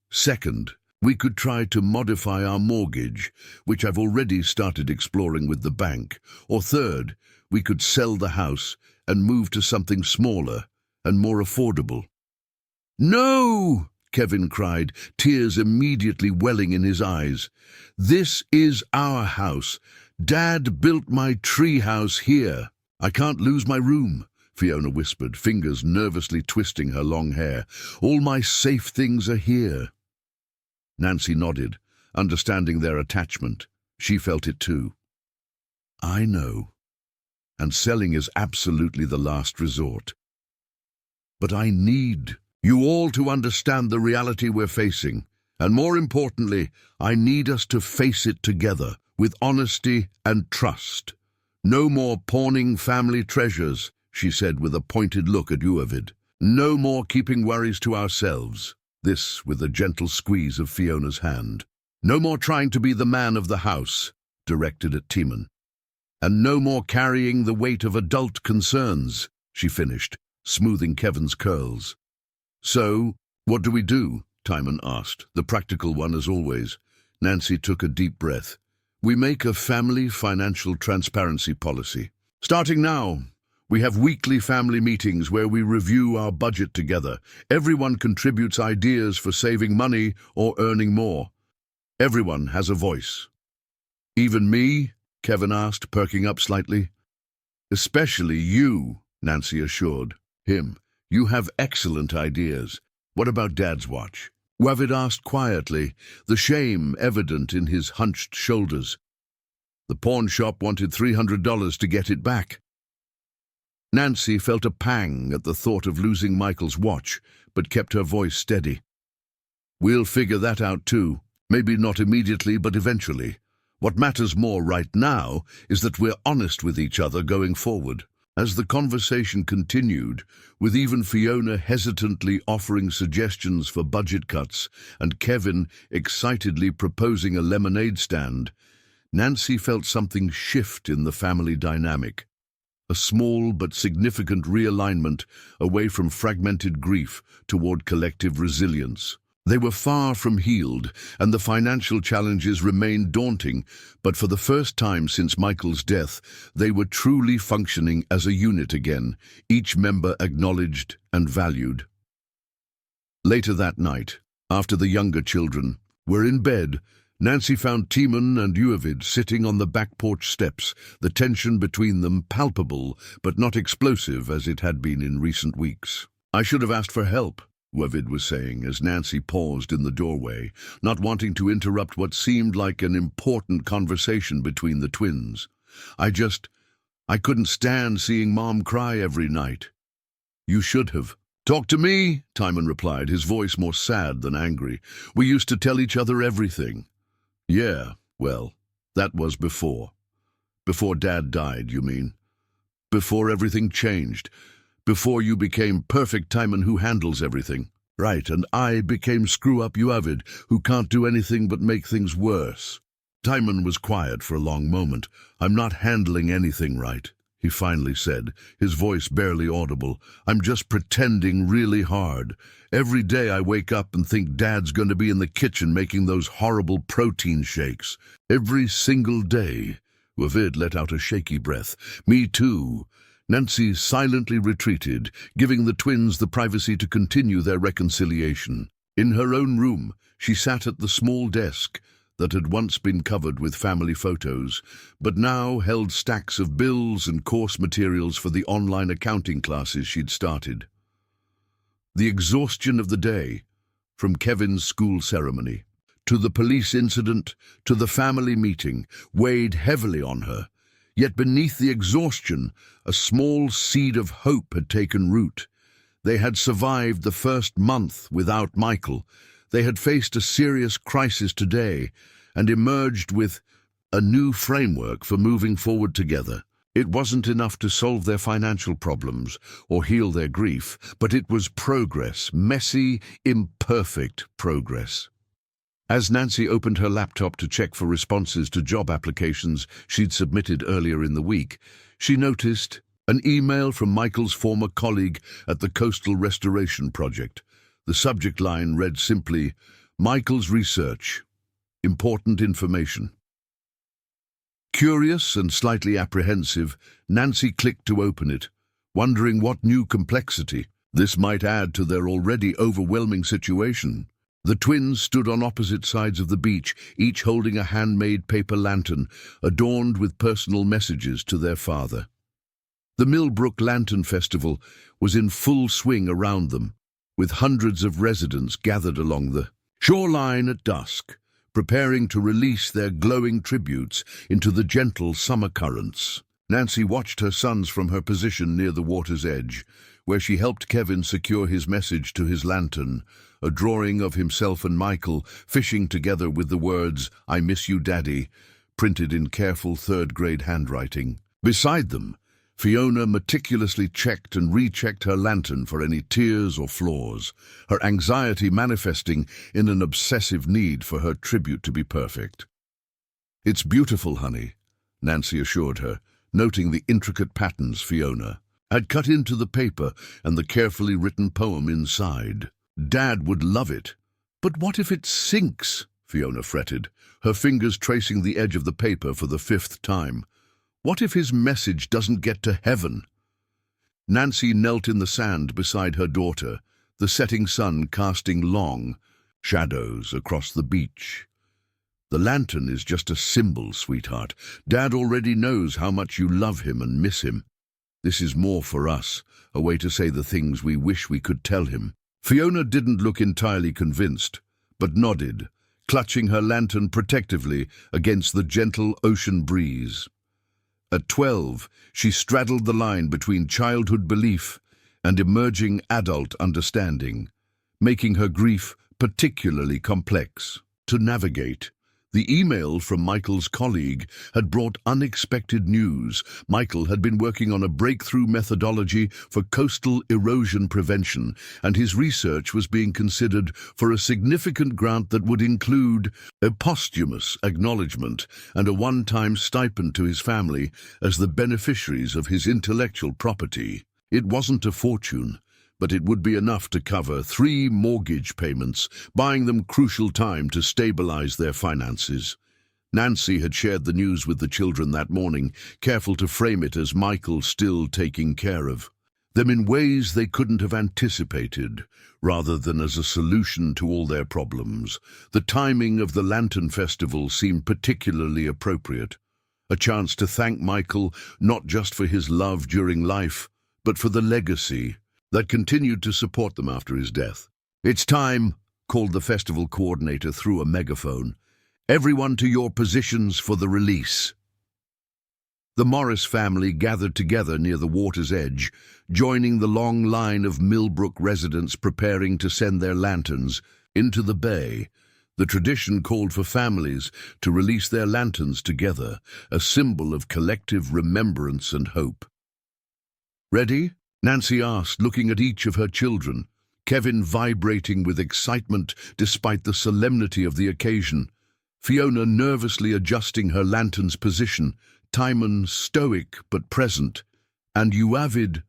Second, we could try to modify our mortgage, which I've already started exploring with the bank. Or third, we could sell the house and move to something smaller and more affordable." "No!" Kevin cried, tears immediately welling in his eyes. "This is our house. Dad built my tree house here. I can't lose my room," Fiona whispered, fingers nervously twisting her long hair. "All my safe things are here." Nancy nodded, understanding their attachment. She felt it too. "I know. And selling is absolutely the last resort. But I need you all to understand the reality we're facing. And more importantly, I need us to face it together, with honesty and trust. No more pawning family treasures," she said with a pointed look at Uavid. "No more keeping worries to ourselves." This with a gentle squeeze of Fiona's hand. "No more trying to be the man of the house," directed at Timon. "And no more carrying the weight of adult concerns," she finished, smoothing Kevin's curls. "So, what do we do?" Timon asked, the practical one as always. Nancy took a deep breath. "We make a family financial transparency policy. Starting now, we have weekly family meetings where we review our budget together. Everyone contributes ideas for saving money or earning more. Everyone has a voice." "Even me?" Kevin asked, perking up slightly. "Especially you," Nancy assured him. "You have excellent ideas. What about Dad's watch?" Wavid asked quietly, the shame evident in his hunched shoulders. "The pawn shop wanted $300 to get it back." Nancy felt a pang at the thought of losing Michael's watch, but kept her voice steady. "We'll figure that out too. Maybe not immediately, but eventually. What matters more right now is that we're honest with each other going forward." As the conversation continued, with even Fiona hesitantly offering suggestions for budget cuts and Kevin excitedly proposing a lemonade stand, Nancy felt something shift in the family dynamic. A small but significant realignment away from fragmented grief toward collective resilience. They were far from healed, and the financial challenges remained daunting, but for the first time since Michael's death, they were truly functioning as a unit again, each member acknowledged and valued. Later that night, after the younger children were in bed, Nancy found Timon and Uavid sitting on the back porch steps, the tension between them palpable but not explosive as it had been in recent weeks. "I should have asked for help," Uavid was saying as Nancy paused in the doorway, not wanting to interrupt what seemed like an important conversation between the twins. I couldn't stand seeing Mom cry every night." "You should have." "Talk to me," Timon replied, his voice more sad than angry. "We used to tell each other everything." "Yeah, well, that was before. Before Dad died, you mean? Before everything changed. Before you became perfect Timon who handles everything. Right, and I became screw-up Uavid, who can't do anything but make things worse." Timon was quiet for a long moment. "I'm not handling anything right," he finally said, his voice barely audible. "I'm just pretending really hard. Every day I wake up and think Dad's going to be in the kitchen making those horrible protein shakes. Every single day." Uavid let out a shaky breath. "Me too." Nancy silently retreated, giving the twins the privacy to continue their reconciliation. In her own room, she sat at the small desk, that had once been covered with family photos, but now held stacks of bills and course materials for the online accounting classes she'd started. The exhaustion of the day, from Kevin's school ceremony, to the police incident, to the family meeting, weighed heavily on her. Yet beneath the exhaustion, a small seed of hope had taken root. They had survived the first month without Michael. They had faced a serious crisis today and emerged with a new framework for moving forward together. It wasn't enough to solve their financial problems or heal their grief, but it was progress, messy, imperfect progress. As Nancy opened her laptop to check for responses to job applications she'd submitted earlier in the week, she noticed an email from Michael's former colleague at the Coastal Restoration Project. The subject line read simply, "Michael's research. Important information." Curious and slightly apprehensive, Nancy clicked to open it, wondering what new complexity this might add to their already overwhelming situation. The twins stood on opposite sides of the beach, each holding a handmade paper lantern adorned with personal messages to their father. The Millbrook Lantern Festival was in full swing around them, with hundreds of residents gathered along the shoreline at dusk, preparing to release their glowing tributes into the gentle summer currents. Nancy watched her sons from her position near the water's edge, where she helped Kevin secure his message to his lantern, a drawing of himself and Michael fishing together with the words, "I miss you, Daddy," printed in careful third-grade handwriting. Beside them, Fiona meticulously checked and rechecked her lantern for any tears or flaws, her anxiety manifesting in an obsessive need for her tribute to be perfect. "It's beautiful, honey," Nancy assured her, noting the intricate patterns Fiona had cut into the paper and the carefully written poem inside. "Dad would love it." "But what if it sinks?" Fiona fretted, her fingers tracing the edge of the paper for the 5th time. "What if his message doesn't get to heaven?" Nancy knelt in the sand beside her daughter, the setting sun casting long shadows across the beach. "The lantern is just a symbol, sweetheart. Dad already knows how much you love him and miss him. This is more for us, a way to say the things we wish we could tell him." Fiona didn't look entirely convinced, but nodded, clutching her lantern protectively against the gentle ocean breeze. At 12, she straddled the line between childhood belief and emerging adult understanding, making her grief particularly complex to navigate. The email from Michael's colleague had brought unexpected news. Michael had been working on a breakthrough methodology for coastal erosion prevention, and his research was being considered for a significant grant that would include a posthumous acknowledgement and a one-time stipend to his family as the beneficiaries of his intellectual property. It wasn't a fortune, but it would be enough to cover 3 mortgage payments, buying them crucial time to stabilize their finances. Nancy had shared the news with the children that morning, careful to frame it as Michael still taking care of them in ways they couldn't have anticipated, rather than as a solution to all their problems. The timing of the Lantern Festival seemed particularly appropriate, a chance to thank Michael not just for his love during life, but for the legacy that continued to support them after his death. "It's time," called the festival coordinator through a megaphone. "Everyone to your positions for the release." The Morris family gathered together near the water's edge, joining the long line of Millbrook residents preparing to send their lanterns into the bay. The tradition called for families to release their lanterns together, a symbol of collective remembrance and hope. "Ready?" Nancy asked, looking at each of her children, Kevin vibrating with excitement despite the solemnity of the occasion, Fiona nervously adjusting her lantern's position, Timon stoic but present, and Uavid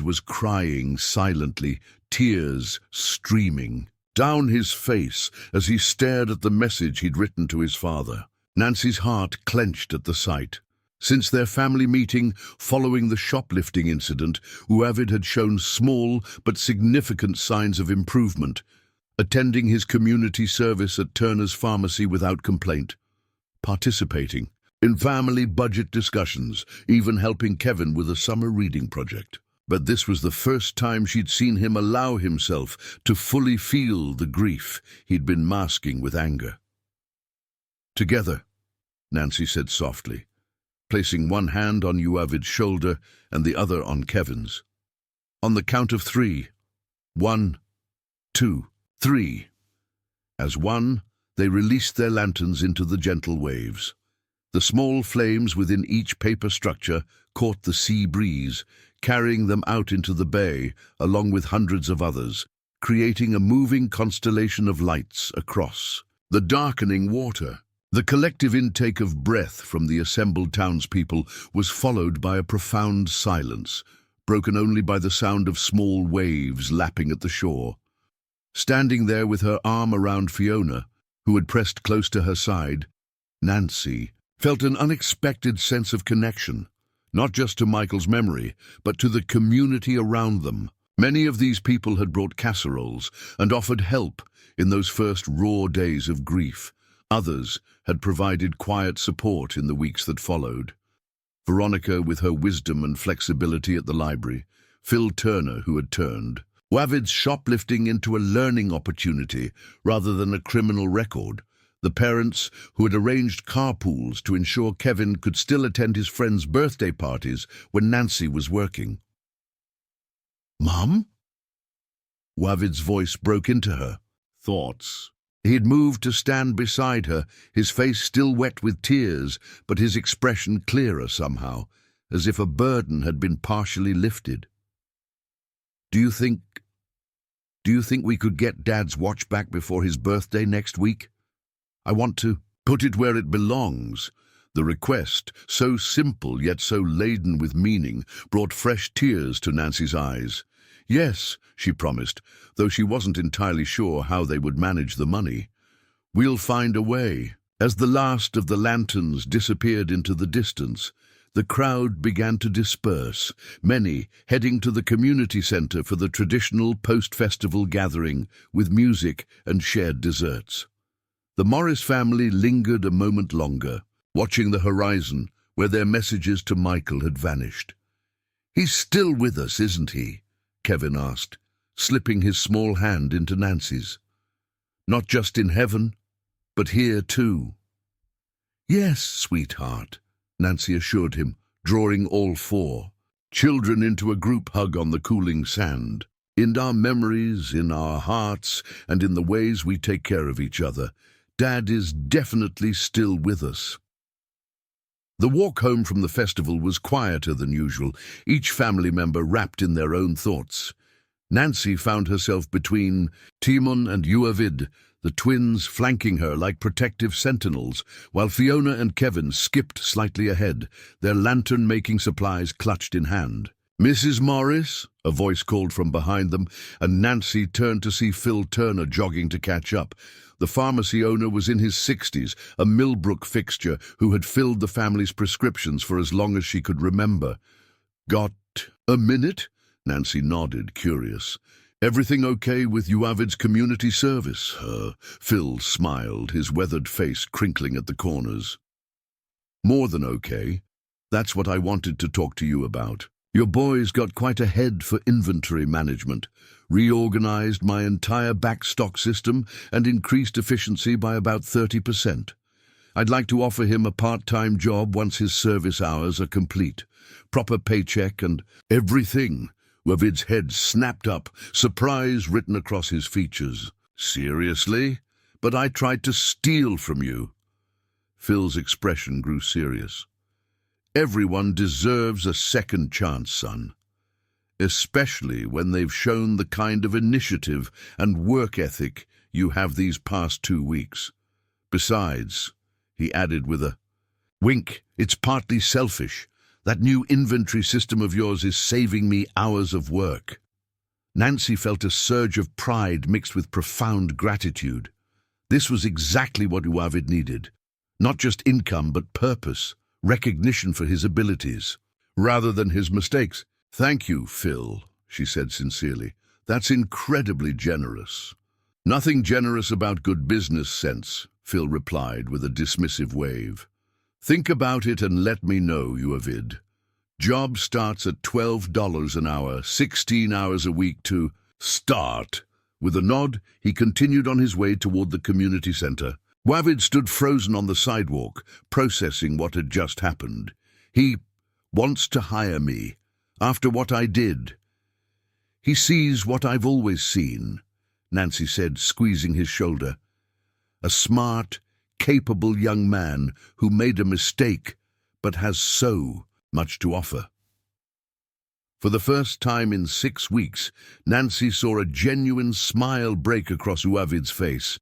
was crying silently, tears streaming down his face as he stared at the message he'd written to his father. Nancy's heart clenched at the sight. Since their family meeting following the shoplifting incident, Uavid had shown small but significant signs of improvement, attending his community service at Turner's Pharmacy without complaint, participating in family budget discussions, even helping Kevin with a summer reading project. But this was the first time she'd seen him allow himself to fully feel the grief he'd been masking with anger. "Together," Nancy said softly, placing one hand on Yuavid's shoulder and the other on Kevin's. "On the count of 3. 1, 2, 3. As one, they released their lanterns into the gentle waves. The small flames within each paper structure caught the sea breeze, carrying them out into the bay, along with hundreds of others, creating a moving constellation of lights across the darkening water. The collective intake of breath from the assembled townspeople was followed by a profound silence, broken only by the sound of small waves lapping at the shore. Standing there with her arm around Fiona, who had pressed close to her side, Nancy felt an unexpected sense of connection, not just to Michael's memory, but to the community around them. Many of these people had brought casseroles and offered help in those first raw days of grief. Others had provided quiet support in the weeks that followed. Veronica with her wisdom and flexibility at the library, Phil Turner who had turned Wavid's shoplifting into a learning opportunity rather than a criminal record, the parents who had arranged carpools to ensure Kevin could still attend his friends' birthday parties when Nancy was working. "Mom?" Wavid's voice broke into her. "Thoughts?" He had moved to stand beside her, his face still wet with tears, but his expression clearer somehow, as if a burden had been partially lifted. Do you think we could get Dad's watch back before his birthday next week? I want to put it where it belongs." The request, so simple yet so laden with meaning, brought fresh tears to Nancy's eyes. "Yes," she promised, though she wasn't entirely sure how they would manage the money. "We'll find a way." As the last of the lanterns disappeared into the distance, the crowd began to disperse, many heading to the community center for the traditional post-festival gathering with music and shared desserts. The Morris family lingered a moment longer, watching the horizon where their messages to Michael had vanished. "He's still with us, isn't he?" Kevin asked, slipping his small hand into Nancy's. "Not just in heaven, but here too." "Yes, sweetheart," Nancy assured him, drawing all four children into a group hug on the cooling sand. "In our memories, in our hearts, and in the ways we take care of each other, Dad is definitely still with us." The walk home from the festival was quieter than usual, each family member wrapped in their own thoughts. Nancy found herself between Timon and Yuavid, the twins flanking her like protective sentinels, while Fiona and Kevin skipped slightly ahead, their lantern-making supplies clutched in hand. "Mrs. Morris?" a voice called from behind them, and Nancy turned to see Phil Turner jogging to catch up. The pharmacy owner was in his 60s, a Millbrook fixture who had filled the family's prescriptions for as long as she could remember. "Got a minute?" Nancy nodded, curious. "Everything okay with Yuavid's community service?" Phil smiled, his weathered face crinkling at the corners. "More than okay. That's what I wanted to talk to you about. Your boys got quite a head for inventory management, reorganized my entire backstock system and increased efficiency by about 30%. I'd like to offer him a part-time job once his service hours are complete. Proper paycheck and everything." Wavid's head snapped up, surprise written across his features. "Seriously? But I tried to steal from you." Phil's expression grew serious. "Everyone deserves a second chance, son. Especially when they've shown the kind of initiative and work ethic you have these past 2 weeks. Besides," he added with a wink, "it's partly selfish. That new inventory system of yours is saving me hours of work." Nancy felt a surge of pride mixed with profound gratitude. This was exactly what Yuavid needed. Not just income, but purpose, recognition for his abilities, rather than his mistakes. "Thank you, Phil," she said sincerely. "That's incredibly generous." Nothing generous about good business sense, Phil replied with a dismissive wave. Think about it and let me know, you avid. Job starts at $12 an hour, 16 hours a week to start. With a nod, he continued on his way toward the community center. Wavid stood frozen on the sidewalk, processing what had just happened. He wants to hire me, after what I did. He sees what I've always seen, Nancy said, squeezing his shoulder. A smart, capable young man who made a mistake, but has so much to offer. For the first time in 6 weeks, Nancy saw a genuine smile break across Wavid's face.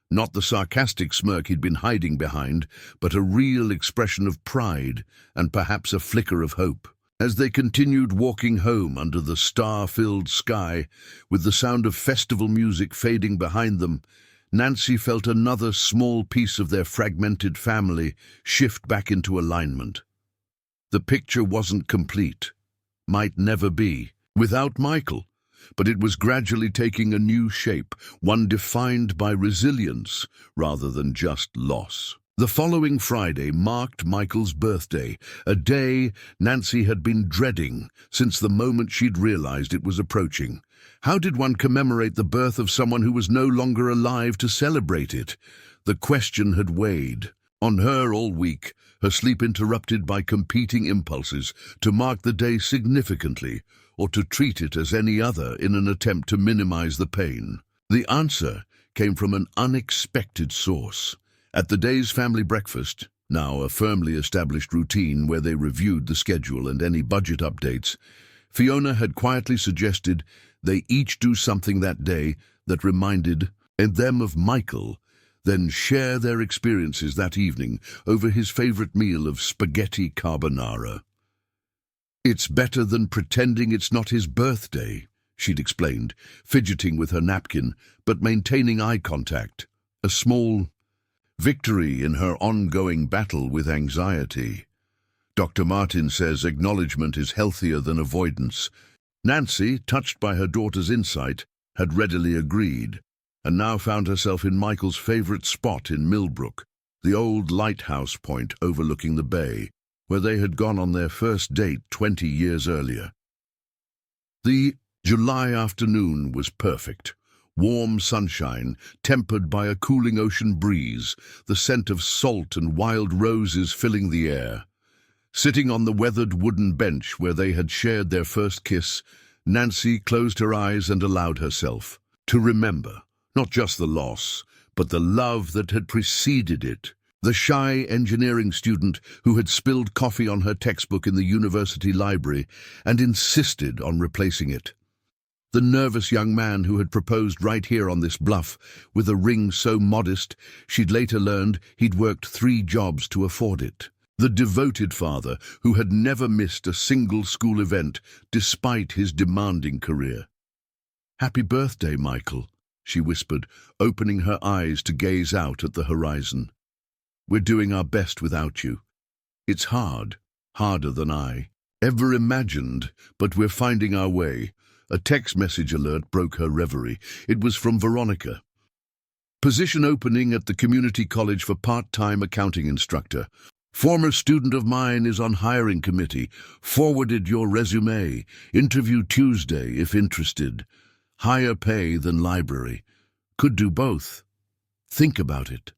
Not the sarcastic smirk he'd been hiding behind, but a real expression of pride and perhaps a flicker of hope. As they continued walking home under the star-filled sky, with the sound of festival music fading behind them, Nancy felt another small piece of their fragmented family shift back into alignment. The picture wasn't complete, might never be, without Michael, but it was gradually taking a new shape, one defined by resilience rather than just loss. The following Friday marked Michael's birthday, a day Nancy had been dreading since the moment she'd realized it was approaching. How did one commemorate the birth of someone who was no longer alive to celebrate it? The question had weighed on her all week, her sleep interrupted by competing impulses to mark the day significantly or to treat it as any other in an attempt to minimize the pain. The answer came from an unexpected source. At the day's family breakfast, now a firmly established routine where they reviewed the schedule and any budget updates, Fiona had quietly suggested they each do something that day that reminded them of Michael, then share their experiences that evening over his favorite meal of spaghetti carbonara. It's better than pretending it's not his birthday, she'd explained, fidgeting with her napkin, but maintaining eye contact, a small victory in her ongoing battle with anxiety. Dr. Martin says acknowledgement is healthier than avoidance. Nancy, touched by her daughter's insight, had readily agreed, and now found herself in Michael's favorite spot in Millbrook, the old lighthouse point overlooking the bay, where they had gone on their first date 20 years earlier. The July afternoon was perfect. Warm sunshine, tempered by a cooling ocean breeze, the scent of salt and wild roses filling the air. Sitting on the weathered wooden bench where they had shared their first kiss, Nancy closed her eyes and allowed herself to remember not just the loss, but the love that had preceded it. The shy engineering student who had spilled coffee on her textbook in the university library and insisted on replacing it. The nervous young man who had proposed right here on this bluff with a ring so modest she'd later learned he'd worked 3 jobs to afford it. The devoted father who had never missed a single school event despite his demanding career. "Happy birthday, Michael," she whispered, opening her eyes to gaze out at the horizon. "We're doing our best without you. It's hard, harder than I ever imagined, but we're finding our way." A text message alert broke her reverie. It was from Veronica. "Position opening at the community college for part-time accounting instructor. Former student of mine is on hiring committee. Forwarded your resume. Interview Tuesday if interested. Higher pay than library. Could do both. Think about it."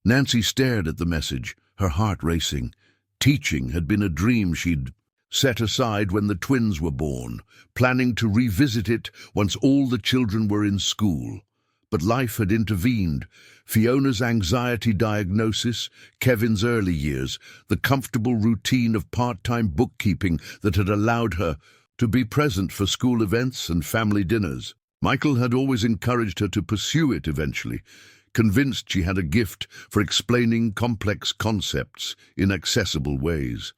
Nancy stared at the message, her heart racing. Teaching had been a dream she'd set aside when the twins were born, planning to revisit it once all the children were in school. But life had intervened. Fiona's anxiety diagnosis, Kevin's early years, the comfortable routine of part-time bookkeeping that had allowed her to be present for school events and family dinners. Michael had always encouraged her to pursue it eventually, convinced she had a gift for explaining complex concepts in accessible ways.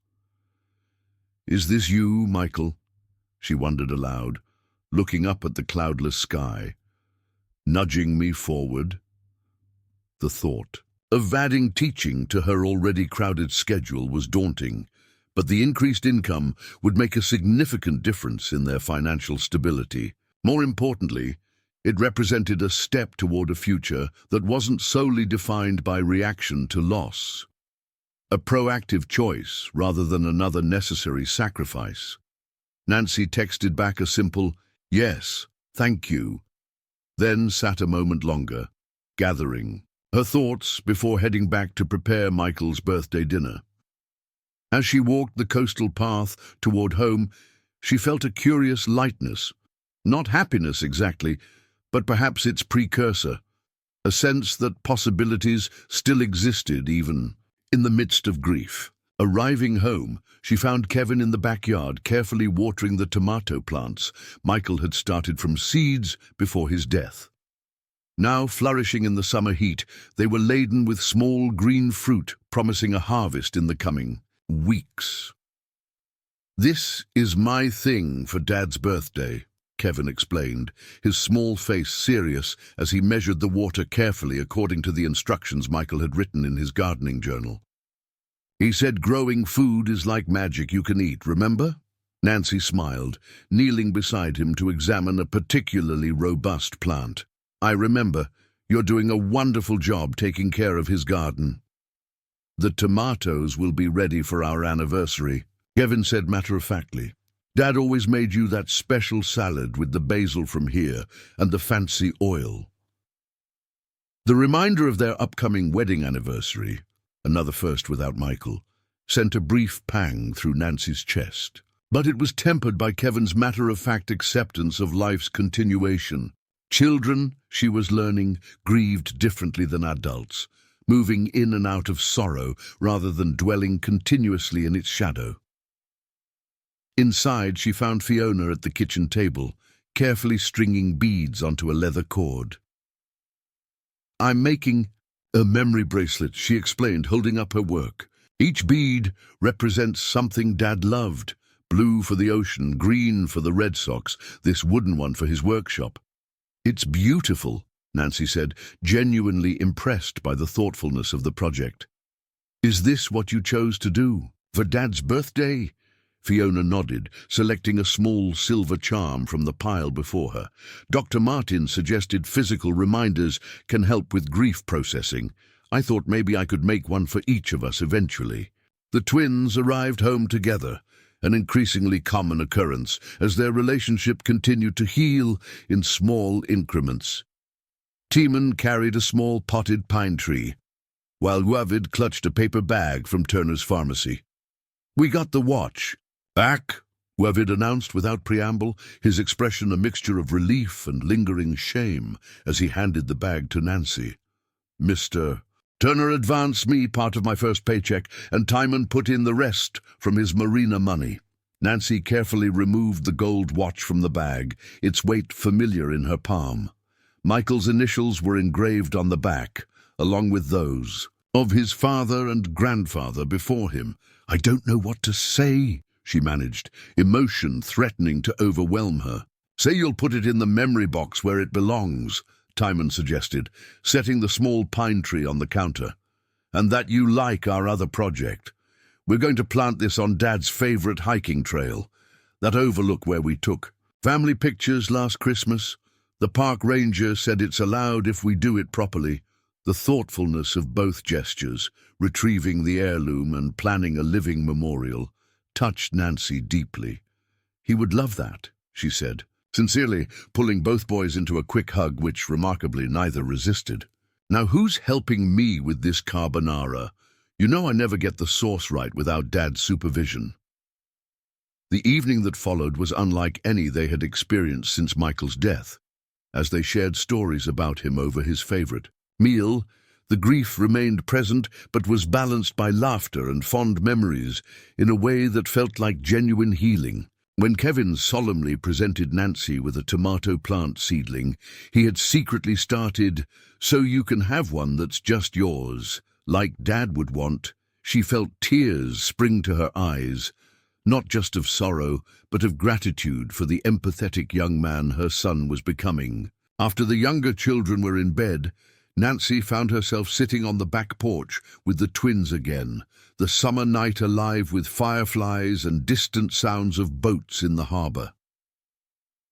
"Is this you, Michael?" she wondered aloud, looking up at the cloudless sky. "Nudging me forward?" The thought of adding teaching to her already crowded schedule was daunting, but the increased income would make a significant difference in their financial stability. More importantly, It represented a step toward a future that wasn't solely defined by reaction to loss. A proactive choice rather than another necessary sacrifice. Nancy texted back a simple, "Yes, thank you," then sat a moment longer, gathering her thoughts before heading back to prepare Michael's birthday dinner. As she walked the coastal path toward home, she felt a curious lightness. Not happiness exactly, but perhaps its precursor. A sense that possibilities still existed even in the midst of grief. Arriving home, she found Kevin in the backyard carefully watering the tomato plants Michael had started from seeds before his death. Now flourishing in the summer heat, they were laden with small green fruit, promising a harvest in the coming weeks. "This is my thing for Dad's birthday," Kevin explained, his small face serious as he measured the water carefully according to the instructions Michael had written in his gardening journal. "He said growing food is like magic you can eat, remember?" Nancy smiled, kneeling beside him to examine a particularly robust plant. "I remember. You're doing a wonderful job taking care of his garden." "The tomatoes will be ready for our anniversary," Kevin said matter-of-factly. "Dad always made you that special salad with the basil from here and the fancy oil." The reminder of their upcoming wedding anniversary, another first without Michael, sent a brief pang through Nancy's chest. But it was tempered by Kevin's matter-of-fact acceptance of life's continuation. Children, she was learning, grieved differently than adults, moving in and out of sorrow rather than dwelling continuously in its shadow. Inside, she found Fiona at the kitchen table, carefully stringing beads onto a leather cord. "I'm making a memory bracelet," she explained, holding up her work. "Each bead represents something Dad loved. Blue for the ocean, green for the Red Sox, this wooden one for his workshop." "It's beautiful," Nancy said, genuinely impressed by the thoughtfulness of the project. "Is this what you chose to do for Dad's birthday?" Fiona nodded, selecting a small silver charm from the pile before her. "Dr. Martin suggested physical reminders can help with grief processing. I thought maybe I could make one for each of us eventually." The twins arrived home together, an increasingly common occurrence as their relationship continued to heal in small increments. Timon carried a small potted pine tree, while Wavid clutched a paper bag from Turner's Pharmacy. "We got the watch back," Wavid announced without preamble, his expression a mixture of relief and lingering shame as he handed the bag to Nancy. "Mr. Turner advanced me part of my first paycheck, and Timon put in the rest from his marina money." Nancy carefully removed the gold watch from the bag, its weight familiar in her palm. Michael's initials were engraved on the back, along with those of his father and grandfather before him. "I don't know what to say," she managed, emotion threatening to overwhelm her. "Say you'll put it in the memory box where it belongs," Timon suggested, setting the small pine tree on the counter. "And that you like our other project. We're going to plant this on Dad's favorite hiking trail, that overlook where we took family pictures last Christmas. The park ranger said it's allowed if we do it properly." The thoughtfulness of both gestures, retrieving the heirloom and planning a living memorial, touched Nancy deeply. "He would love that," she said, sincerely, pulling both boys into a quick hug which, remarkably, neither resisted. "Now who's helping me with this carbonara? You know I never get the sauce right without Dad's supervision." The evening that followed was unlike any they had experienced since Michael's death, as they shared stories about him over his favorite meal. The grief remained present but was balanced by laughter and fond memories in a way that felt like genuine healing. When Kevin solemnly presented Nancy with a tomato plant seedling, he had secretly started, "So you can have one that's just yours, like Dad would want." She felt tears spring to her eyes, not just of sorrow, but of gratitude for the empathetic young man her son was becoming. After the younger children were in bed, Nancy found herself sitting on the back porch with the twins again, the summer night alive with fireflies and distant sounds of boats in the harbor.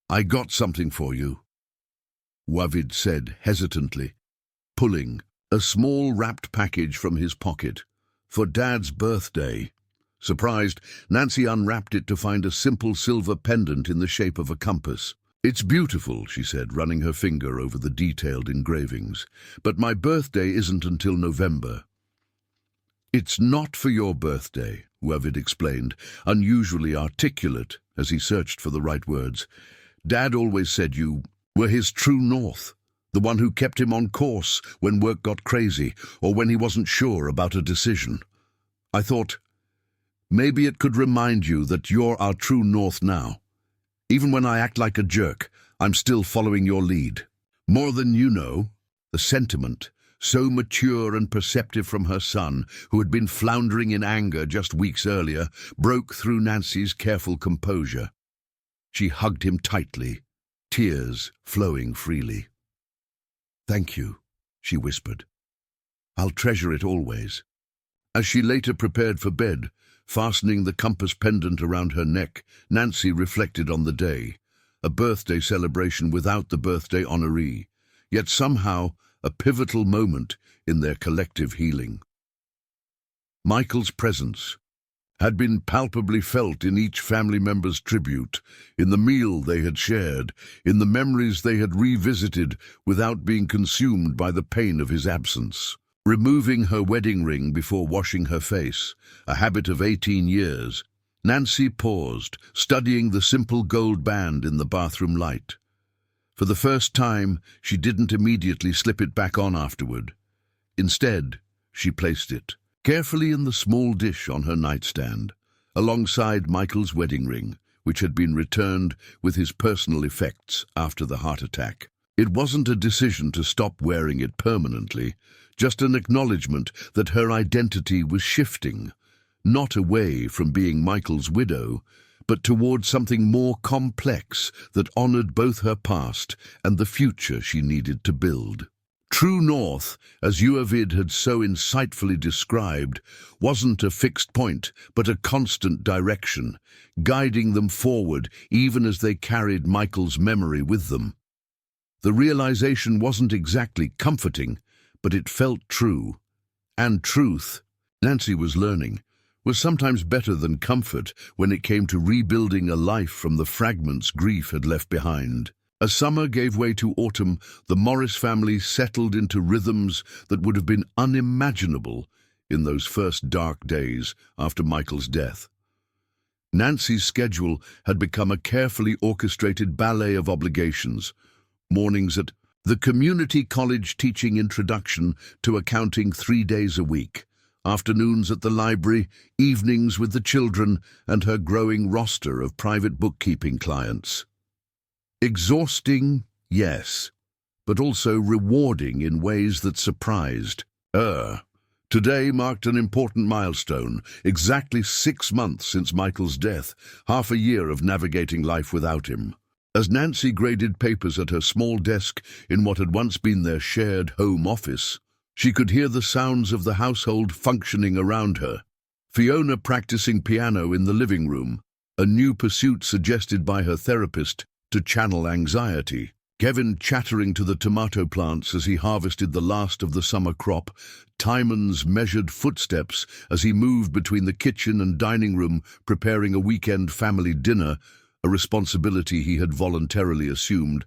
"I got something for you." Wavid said hesitantly, pulling a small wrapped package from his pocket. For Dad's birthday. Surprised, Nancy unwrapped it to find a simple silver pendant in the shape of a compass. "It's beautiful," she said, running her finger over the detailed engravings. "But my birthday isn't until November." "It's not for your birthday," Wavid explained, unusually articulate as he searched for the right words. "Dad always said you were his true north, the one who kept him on course when work got crazy or when he wasn't sure about a decision. I thought, maybe it could remind you that you're our true north now. Even when I act like a jerk, I'm still following your lead." More than you know, the sentiment, so mature and perceptive from her son, who had been floundering in anger just weeks earlier, broke through Nancy's careful composure. She hugged him tightly, tears flowing freely. "Thank you," she whispered. "I'll treasure it always." As she later prepared for bed, fastening the compass pendant around her neck, Nancy reflected on the day, a birthday celebration without the birthday honoree, yet somehow a pivotal moment in their collective healing. Michael's presence had been palpably felt in each family member's tribute, in the meal they had shared, in the memories they had revisited without being consumed by the pain of his absence. Removing her wedding ring before washing her face, a habit of 18 years, Nancy paused, studying the simple gold band in the bathroom light. For the first time, she didn't immediately slip it back on afterward. Instead, she placed it carefully in the small dish on her nightstand, alongside Michael's wedding ring, which had been returned with his personal effects after the heart attack. It wasn't a decision to stop wearing it permanently, just an acknowledgement that her identity was shifting, not away from being Michael's widow, but toward something more complex that honored both her past and the future she needed to build. True North, as Wavid had so insightfully described, wasn't a fixed point, but a constant direction, guiding them forward even as they carried Michael's memory with them. The realization wasn't exactly comforting, but it felt true. And truth, Nancy was learning, was sometimes better than comfort when it came to rebuilding a life from the fragments grief had left behind. As summer gave way to autumn, the Morris family settled into rhythms that would have been unimaginable in those first dark days after Michael's death. Nancy's schedule had become a carefully orchestrated ballet of obligations. Mornings at the community college teaching introduction to accounting 3 days a week, afternoons at the library, evenings with the children, and her growing roster of private bookkeeping clients. Exhausting, yes, but also rewarding in ways that surprised her. Today marked an important milestone, exactly 6 months since Michael's death, half a year of navigating life without him. As Nancy graded papers at her small desk in what had once been their shared home office, she could hear the sounds of the household functioning around her. Fiona practicing piano in the living room, a new pursuit suggested by her therapist to channel anxiety. Kevin chattering to the tomato plants as he harvested the last of the summer crop, Timon's measured footsteps as he moved between the kitchen and dining room preparing a weekend family dinner, a responsibility he had voluntarily assumed,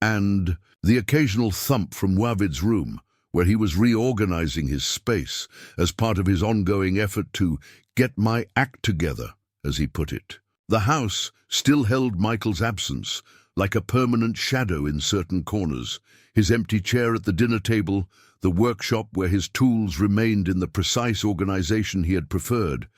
and the occasional thump from Wavid's room, where he was reorganizing his space as part of his ongoing effort to get my act together, as he put it. The house still held Michael's absence, like a permanent shadow in certain corners, his empty chair at the dinner table, the workshop where his tools remained in the precise organization he had preferred,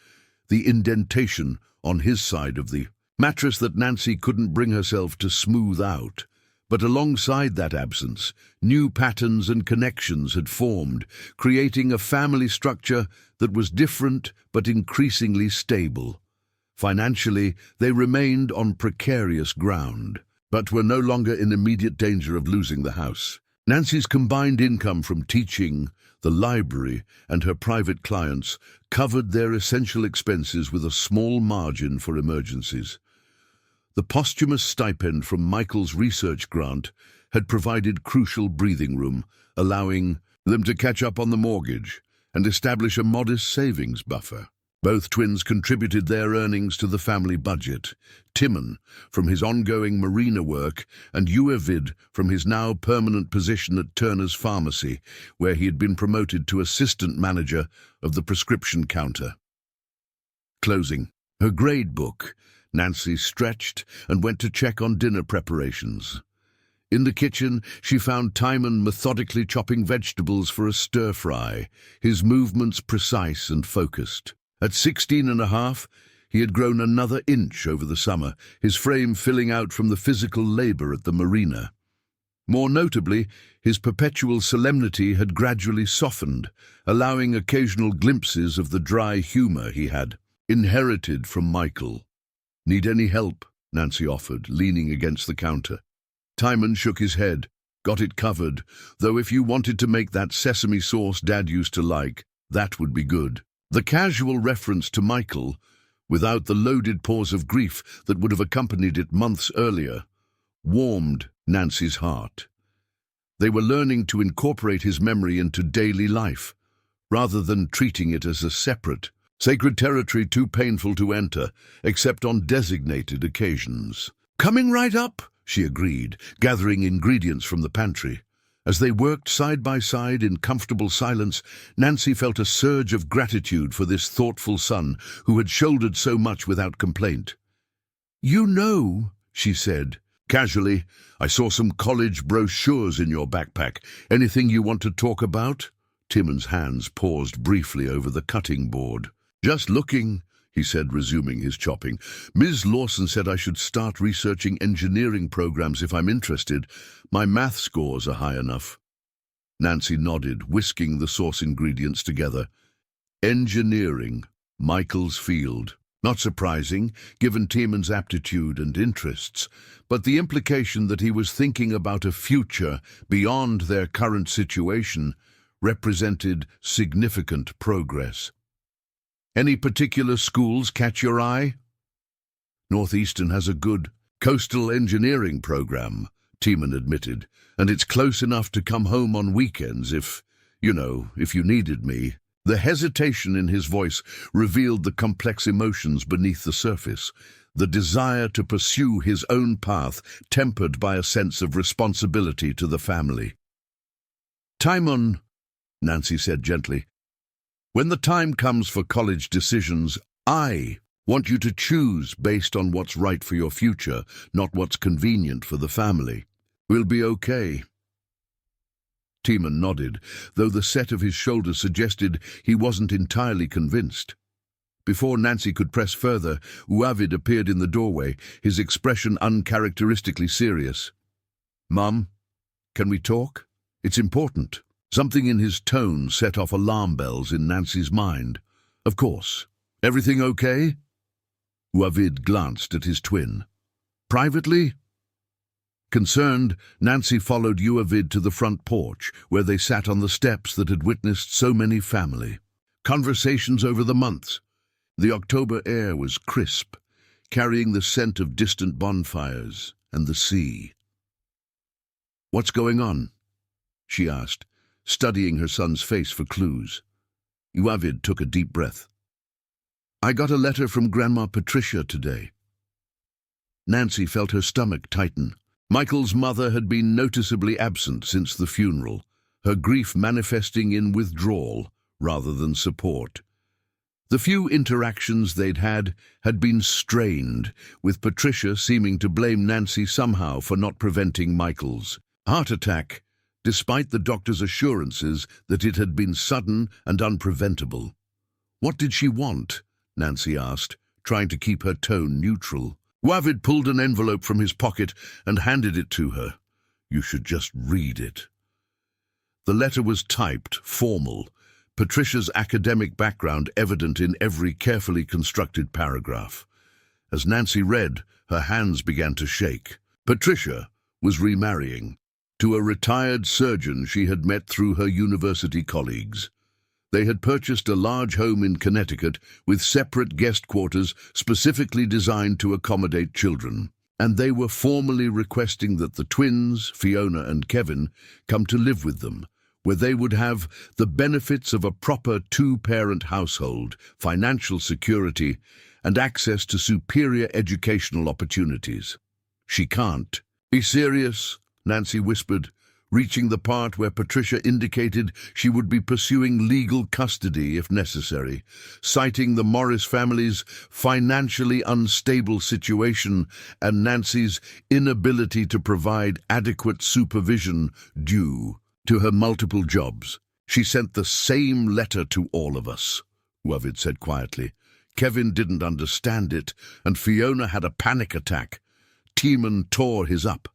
the indentation on his side of the mattress that Nancy couldn't bring herself to smooth out. But alongside that absence, new patterns and connections had formed, creating a family structure that was different but increasingly stable. Financially, they remained on precarious ground, but were no longer in immediate danger of losing the house. Nancy's combined income from teaching, the library, and her private clients covered their essential expenses with a small margin for emergencies. The posthumous stipend from Michael's research grant had provided crucial breathing room, allowing them to catch up on the mortgage and establish a modest savings buffer. Both twins contributed their earnings to the family budget, Timon from his ongoing marina work and Uavid from his now permanent position at Turner's Pharmacy, where he had been promoted to assistant manager of the prescription counter. Closing her grade book, Nancy stretched and went to check on dinner preparations. In the kitchen, she found Timon methodically chopping vegetables for a stir-fry, his movements precise and focused. At 16 and a half, he had grown another inch over the summer, his frame filling out from the physical labor at the marina. More notably, his perpetual solemnity had gradually softened, allowing occasional glimpses of the dry humor he had inherited from Michael. "Need any help?" Nancy offered, leaning against the counter. Timon shook his head. "Got it covered, though if you wanted to make that sesame sauce Dad used to like, that would be good." The casual reference to Michael, without the loaded pause of grief that would have accompanied it months earlier, warmed Nancy's heart. They were learning to incorporate his memory into daily life, rather than treating it as a separate, sacred territory too painful to enter, except on designated occasions. "Coming right up," she agreed, gathering ingredients from the pantry. As they worked side by side in comfortable silence, Nancy felt a surge of gratitude for this thoughtful son who had shouldered so much without complaint. "You know," she said, casually, "I saw some college brochures in your backpack. Anything you want to talk about?" Timon's hands paused briefly over the cutting board. "Just looking," he said, resuming his chopping. "Ms. Lawson said I should start researching engineering programs if I'm interested. My math scores are high enough." Nancy nodded, whisking the sauce ingredients together. Engineering, Michael's field. Not surprising, given Timon's aptitude and interests, but the implication that he was thinking about a future beyond their current situation represented significant progress. "Any particular schools catch your eye?" "Northeastern has a good coastal engineering program," Timon admitted, "and it's close enough to come home on weekends if you needed me." The hesitation in his voice revealed the complex emotions beneath the surface, the desire to pursue his own path tempered by a sense of responsibility to the family. "Timon," Nancy said gently, "when the time comes for college decisions, I want you to choose based on what's right for your future, not what's convenient for the family. We'll be okay." Timon nodded, though the set of his shoulders suggested he wasn't entirely convinced. Before Nancy could press further, Uavid appeared in the doorway, his expression uncharacteristically serious. "Mum, can we talk? It's important." Something in his tone set off alarm bells in Nancy's mind. "Of course. Everything okay?" Uavid glanced at his twin. "Privately?" Concerned, Nancy followed Uavid to the front porch, where they sat on the steps that had witnessed so many family conversations over the months. The October air was crisp, carrying the scent of distant bonfires and the sea. "What's going on?" she asked, studying her son's face for clues. Uavid took a deep breath. "I got a letter from Grandma Patricia today." Nancy felt her stomach tighten. Michael's mother had been noticeably absent since the funeral, her grief manifesting in withdrawal rather than support. The few interactions they'd had been strained, with Patricia seeming to blame Nancy somehow for not preventing Michael's heart attack, despite the doctor's assurances that it had been sudden and unpreventable. "What did she want?" Nancy asked, trying to keep her tone neutral. Uavid pulled an envelope from his pocket and handed it to her. "You should just read it." The letter was typed, formal, Patricia's academic background evident in every carefully constructed paragraph. As Nancy read, her hands began to shake. Patricia was remarrying to a retired surgeon she had met through her university colleagues. They had purchased a large home in Connecticut with separate guest quarters specifically designed to accommodate children. and they were formally requesting that the twins, Fiona and Kevin, come to live with them, where they would have the benefits of a proper two-parent household, financial security, and access to superior educational opportunities. "She can't." "Be serious," Nancy whispered, reaching the part where Patricia indicated she would be pursuing legal custody if necessary, citing the Morris family's financially unstable situation and Nancy's inability to provide adequate supervision due to her multiple jobs. "She sent the same letter to all of us," Wavid said quietly. "Kevin didn't understand it, and Fiona had a panic attack. Tiemann tore his up."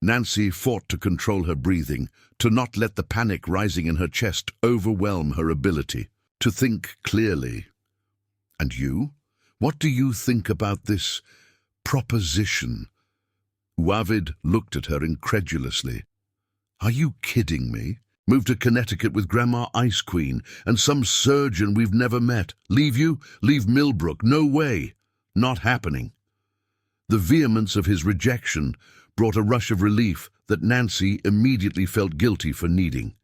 Nancy fought to control her breathing, to not let the panic rising in her chest overwhelm her ability to think clearly. "And you? What do you think about this proposition?" Wavid looked at her incredulously. "Are you kidding me? Move to Connecticut with Grandma Ice Queen and some surgeon we've never met. Leave you? Leave Millbrook? No way. Not happening." The vehemence of his rejection brought a rush of relief that Nancy immediately felt guilty for needing.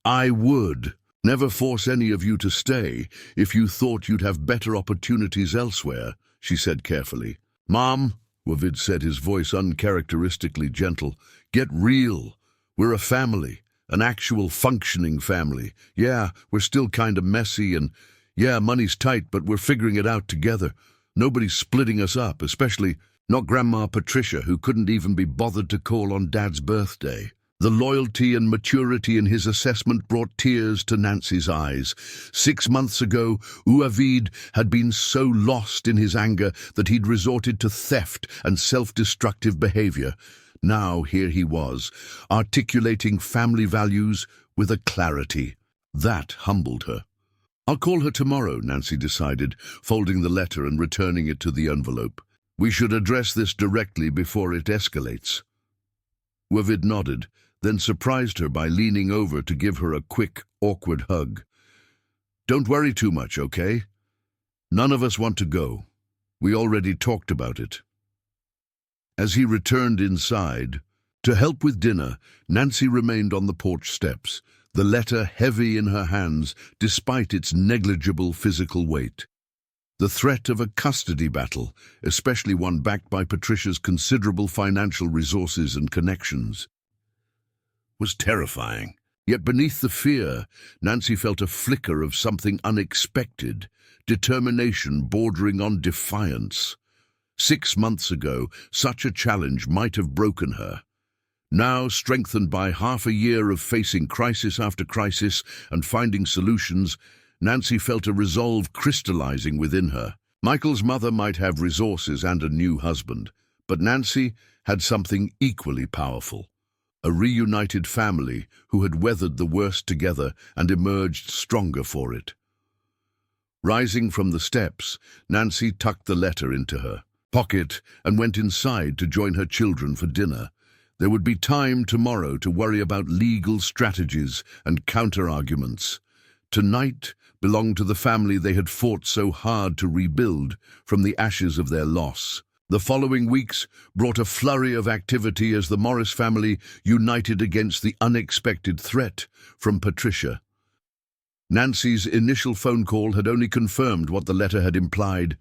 "I would never force any of you to stay if you thought you'd have better opportunities elsewhere," she said carefully. "Mom," Wavid said, his voice uncharacteristically gentle, "get real. We're a family, an actual functioning family. Yeah, we're still kind of messy, and yeah, money's tight, but we're figuring it out together. Nobody's splitting us up, especially not Grandma Patricia, who couldn't even be bothered to call on Dad's birthday." The loyalty and maturity in his assessment brought tears to Nancy's eyes. 6 months ago, Wavid had been so lost in his anger that he'd resorted to theft and self-destructive behavior. Now here he was, articulating family values with a clarity that humbled her. "I'll call her tomorrow," Nancy decided, folding the letter and returning it to the envelope. "We should address this directly before it escalates." Wavid nodded, then surprised her by leaning over to give her a quick, awkward hug. "Don't worry too much, okay? None of us want to go. We already talked about it." As he returned inside to help with dinner, Nancy remained on the porch steps, the letter heavy in her hands despite its negligible physical weight. The threat of a custody battle, especially one backed by Patricia's considerable financial resources and connections, was terrifying. Yet beneath the fear, Nancy felt a flicker of something unexpected, determination bordering on defiance. 6 months ago, such a challenge might have broken her. Now, strengthened by half a year of facing crisis after crisis and finding solutions, Nancy felt a resolve crystallizing within her. Michael's mother might have resources and a new husband, but Nancy had something equally powerful: a reunited family who had weathered the worst together and emerged stronger for it. Rising from the steps, Nancy tucked the letter into her pocket and went inside to join her children for dinner. There would be time tomorrow to worry about legal strategies and counter-arguments. Tonight belonged to the family they had fought so hard to rebuild from the ashes of their loss. The following weeks brought a flurry of activity as the Morris family united against the unexpected threat from Patricia. Nancy's initial phone call had only confirmed what the letter had implied.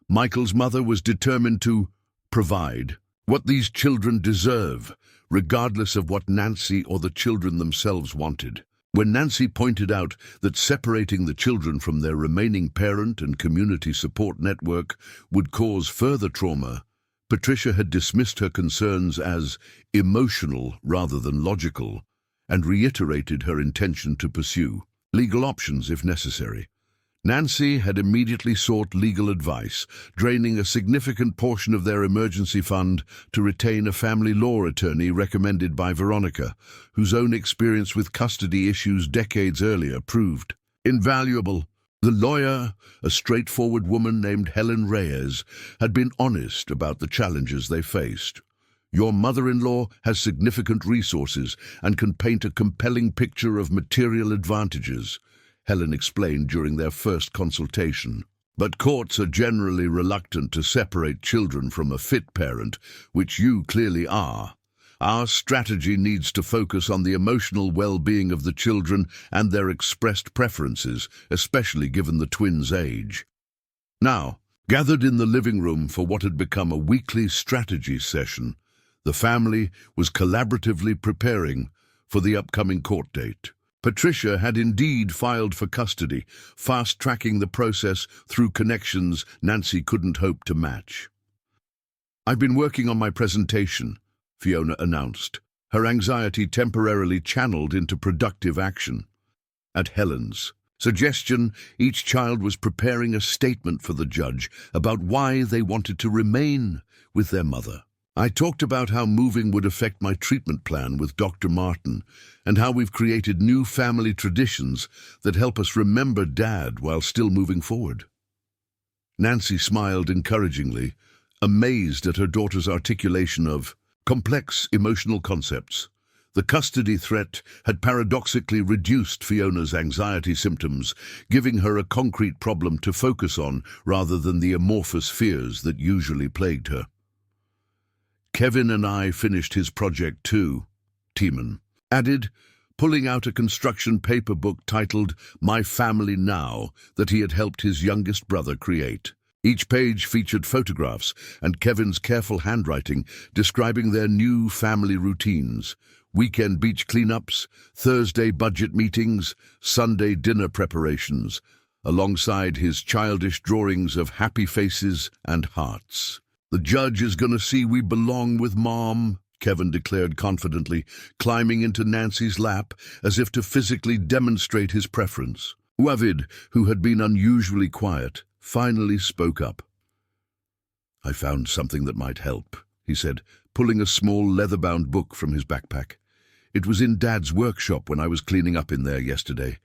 Michael's mother was determined to provide what these children deserve, regardless of what Nancy or the children themselves wanted. When Nancy pointed out that separating the children from their remaining parent and community support network would cause further trauma, Patricia had dismissed her concerns as emotional rather than logical, and reiterated her intention to pursue legal options if necessary. Nancy had immediately sought legal advice, draining a significant portion of their emergency fund to retain a family law attorney recommended by Veronica, whose own experience with custody issues decades earlier proved invaluable. The lawyer, a straightforward woman named Helen Reyes, had been honest about the challenges they faced. "Your mother-in-law has significant resources and can paint a compelling picture of material advantages," Helen explained during their first consultation. But courts are generally reluctant to separate children from a fit parent, which you clearly are. Our strategy needs to focus on the emotional well-being of the children and their expressed preferences, especially given the twins' age. Now, gathered in the living room for what had become a weekly strategy session, the family was collaboratively preparing for the upcoming court date. Patricia had indeed filed for custody, fast-tracking the process through connections Nancy couldn't hope to match. "I've been working on my presentation," Fiona announced, her anxiety temporarily channeled into productive action. At Helen's suggestion, each child was preparing a statement for the judge about why they wanted to remain with their mother. "I talked about how moving would affect my treatment plan with Dr. Martin and how we've created new family traditions that help us remember Dad while still moving forward." Nancy smiled encouragingly, amazed at her daughter's articulation of complex emotional concepts. The custody threat had paradoxically reduced Fiona's anxiety symptoms, giving her a concrete problem to focus on rather than the amorphous fears that usually plagued her. "Kevin and I finished his project too," Tiemann added, pulling out a construction paper book titled My Family Now that he had helped his youngest brother create. Each page featured photographs and Kevin's careful handwriting describing their new family routines: weekend beach cleanups, Thursday budget meetings, Sunday dinner preparations, alongside his childish drawings of happy faces and hearts. "The judge is going to see we belong with Mom," Kevin declared confidently, climbing into Nancy's lap as if to physically demonstrate his preference. Uavid, who had been unusually quiet, finally spoke up. "I found something that might help," he said, pulling a small leather-bound book from his backpack. "It was in Dad's workshop when I was cleaning up in there yesterday.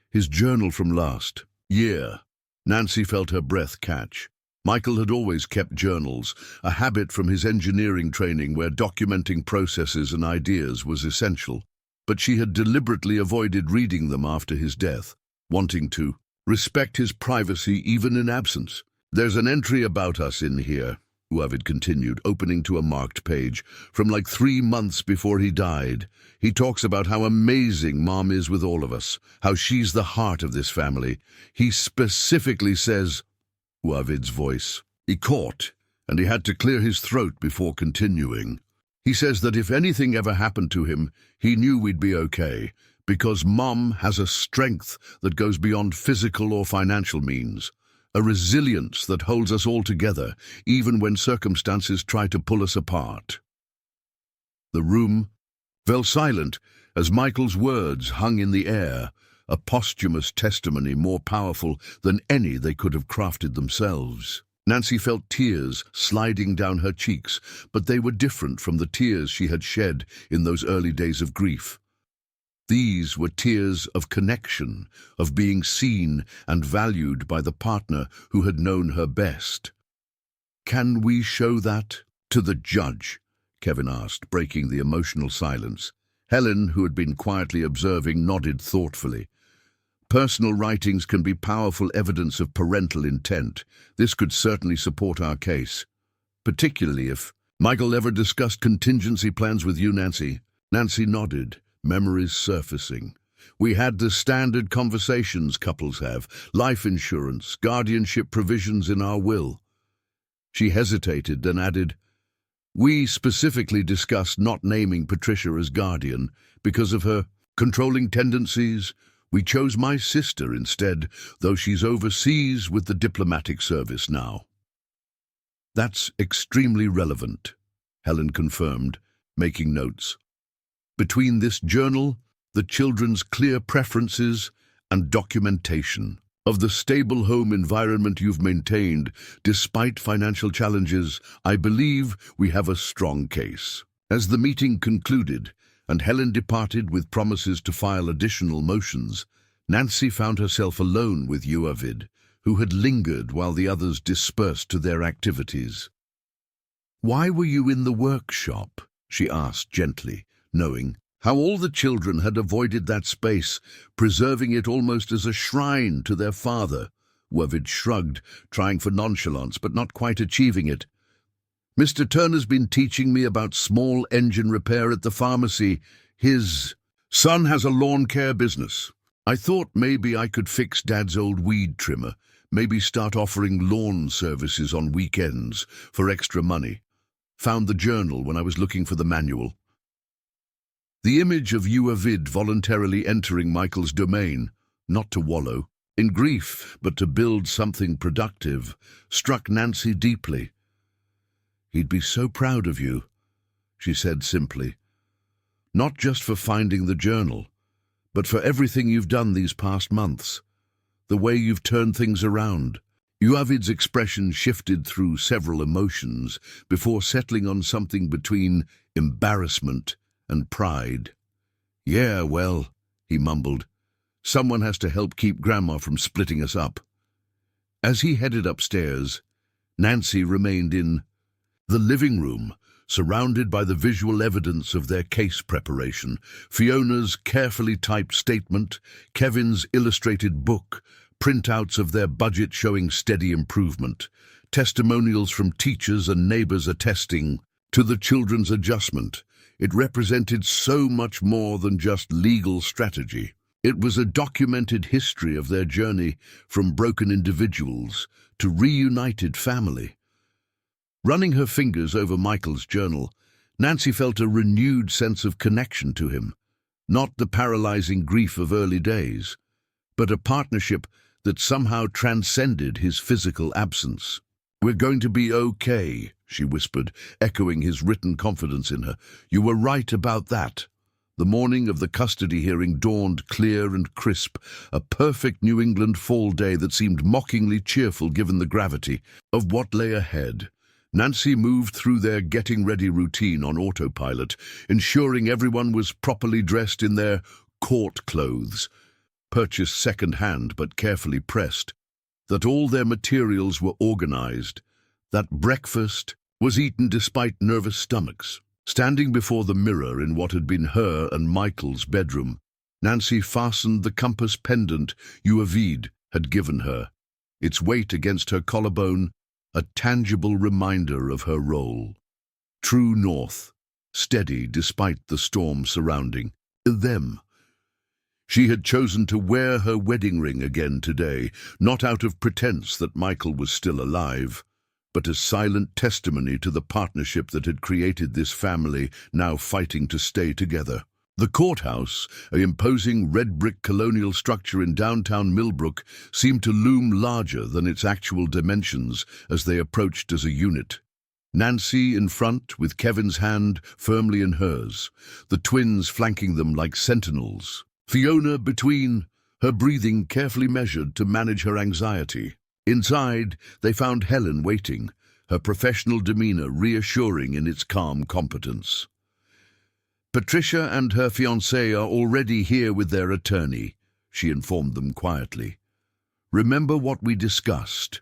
His journal from last year." Nancy felt her breath catch. Michael had always kept journals, a habit from his engineering training where documenting processes and ideas was essential, but she had deliberately avoided reading them after his death, wanting to respect his privacy even in absence. "There's an entry about us in here," Uavid continued, opening to a marked page, "from like 3 months before he died. He talks about how amazing Mom is with all of us, how she's the heart of this family. He specifically says—" Uavid's voice he caught, and he had to clear his throat before continuing. "He says that if anything ever happened to him, he knew we'd be okay, because Mom has a strength that goes beyond physical or financial means, a resilience that holds us all together, even when circumstances try to pull us apart." The room fell silent as Michael's words hung in the air, a posthumous testimony more powerful than any they could have crafted themselves. Nancy felt tears sliding down her cheeks, but they were different from the tears she had shed in those early days of grief. These were tears of connection, of being seen and valued by the partner who had known her best. "Can we show that to the judge?" Kevin asked, breaking the emotional silence. Helen, who had been quietly observing, nodded thoughtfully. "Personal writings can be powerful evidence of parental intent. This could certainly support our case, particularly if—" "Michael ever discussed contingency plans with you, Nancy?" Nancy nodded, memories surfacing. "We had the standard conversations couples have, life insurance, guardianship provisions in our will." She hesitated, then added, "We specifically discussed not naming Patricia as guardian because of her controlling tendencies. We chose my sister instead, though she's overseas with the diplomatic service now." "That's extremely relevant," Helen confirmed, making notes. "Between this journal, the children's clear preferences, and documentation of the stable home environment you've maintained despite financial challenges, I believe we have a strong case." As the meeting concluded, and Helen departed with promises to file additional motions, Nancy found herself alone with Uavid, who had lingered while the others dispersed to their activities. "Why were you in the workshop?" she asked gently, knowing how all the children had avoided that space, preserving it almost as a shrine to their father. Worvid shrugged, trying for nonchalance but not quite achieving it. Mr. Turner's been teaching me about small engine repair at the pharmacy. His son has a lawn care business. I thought maybe I could fix Dad's old weed trimmer, maybe start offering lawn services on weekends for extra money. Found the journal when I was looking for the manual. The image of Uavid voluntarily entering Michael's domain, not to wallow in grief, but to build something productive, struck Nancy deeply. "He'd be so proud of you," she said simply. "Not just for finding the journal, but for everything you've done these past months, the way you've turned things around." Uavid's expression shifted through several emotions before settling on something between embarrassment and pride. "Yeah, well," he mumbled, "someone has to help keep Grandma from splitting us up." As he headed upstairs, Nancy remained in the living room, surrounded by the visual evidence of their case preparation: Fiona's carefully typed statement, Kevin's illustrated book, printouts of their budget showing steady improvement, testimonials from teachers and neighbors attesting to the children's adjustment. It represented so much more than just legal strategy. It was a documented history of their journey from broken individuals to reunited family. Running her fingers over Michael's journal, Nancy felt a renewed sense of connection to him, not the paralyzing grief of early days, but a partnership that somehow transcended his physical absence. "We're going to be okay," she whispered, echoing his written confidence in her. "You were right about that." The morning of the custody hearing dawned clear and crisp, a perfect New England fall day that seemed mockingly cheerful given the gravity of what lay ahead. Nancy moved through their getting-ready routine on autopilot, ensuring everyone was properly dressed in their court clothes, purchased second-hand but carefully pressed, that all their materials were organized, that breakfast was eaten despite nervous stomachs. Standing before the mirror in what had been her and Michael's bedroom, Nancy fastened the compass pendant Uavid had given her, its weight against her collarbone, a tangible reminder of her role. True north, steady despite the storm surrounding them. She had chosen to wear her wedding ring again today, not out of pretense that Michael was still alive, but as silent testimony to the partnership that had created this family now fighting to stay together. The courthouse, an imposing red-brick colonial structure in downtown Millbrook, seemed to loom larger than its actual dimensions as they approached as a unit. Nancy in front, with Kevin's hand firmly in hers, the twins flanking them like sentinels. Fiona between, her breathing carefully measured to manage her anxiety. Inside, they found Helen waiting, her professional demeanor reassuring in its calm competence. "Patricia and her fiancé are already here with their attorney," she informed them quietly. "Remember what we discussed.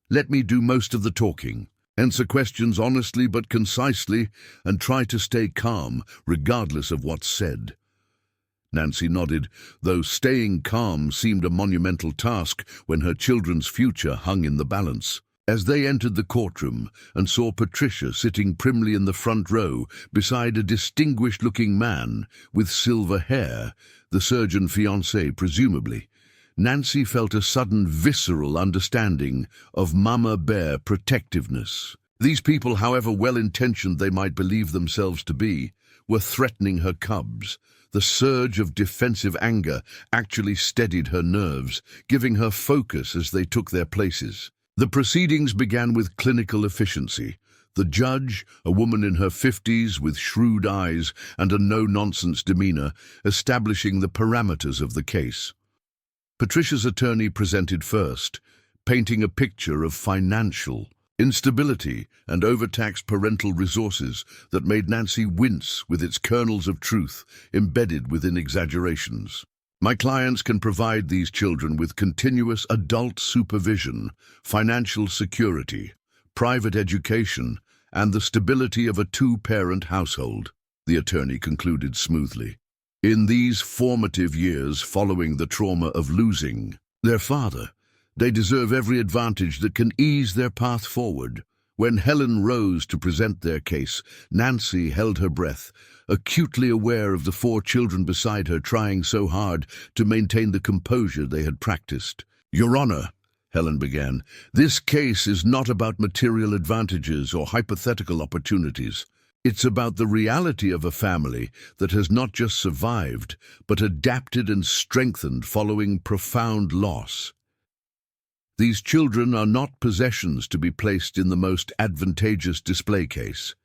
Let me do most of the talking. Answer questions honestly but concisely, and try to stay calm, regardless of what's said." Nancy nodded, though staying calm seemed a monumental task when her children's future hung in the balance. As they entered the courtroom and saw Patricia sitting primly in the front row beside a distinguished-looking man with silver hair, the surgeon fiancé presumably, Nancy felt a sudden visceral understanding of Mama Bear protectiveness. These people, however well-intentioned they might believe themselves to be, were threatening her cubs. The surge of defensive anger actually steadied her nerves, giving her focus as they took their places. The proceedings began with clinical efficiency. The judge, a woman in her 50s with shrewd eyes and a no-nonsense demeanor, establishing the parameters of the case. Patricia's attorney presented first, painting a picture of financial instability and overtaxed parental resources that made Nancy wince with its kernels of truth embedded within exaggerations. "My clients can provide these children with continuous adult supervision, financial security, private education, and the stability of a two-parent household," the attorney concluded smoothly. "In these formative years following the trauma of losing their father, They deserve every advantage that can ease their path forward. When Helen rose to present their case, Nancy held her breath, acutely aware of the 4 children beside her trying so hard to maintain the composure they had practiced. "Your Honor," Helen began, "this case is not about material advantages or hypothetical opportunities. It's about the reality of a family that has not just survived, but adapted and strengthened following profound loss. These children are not possessions to be placed in the most advantageous display case.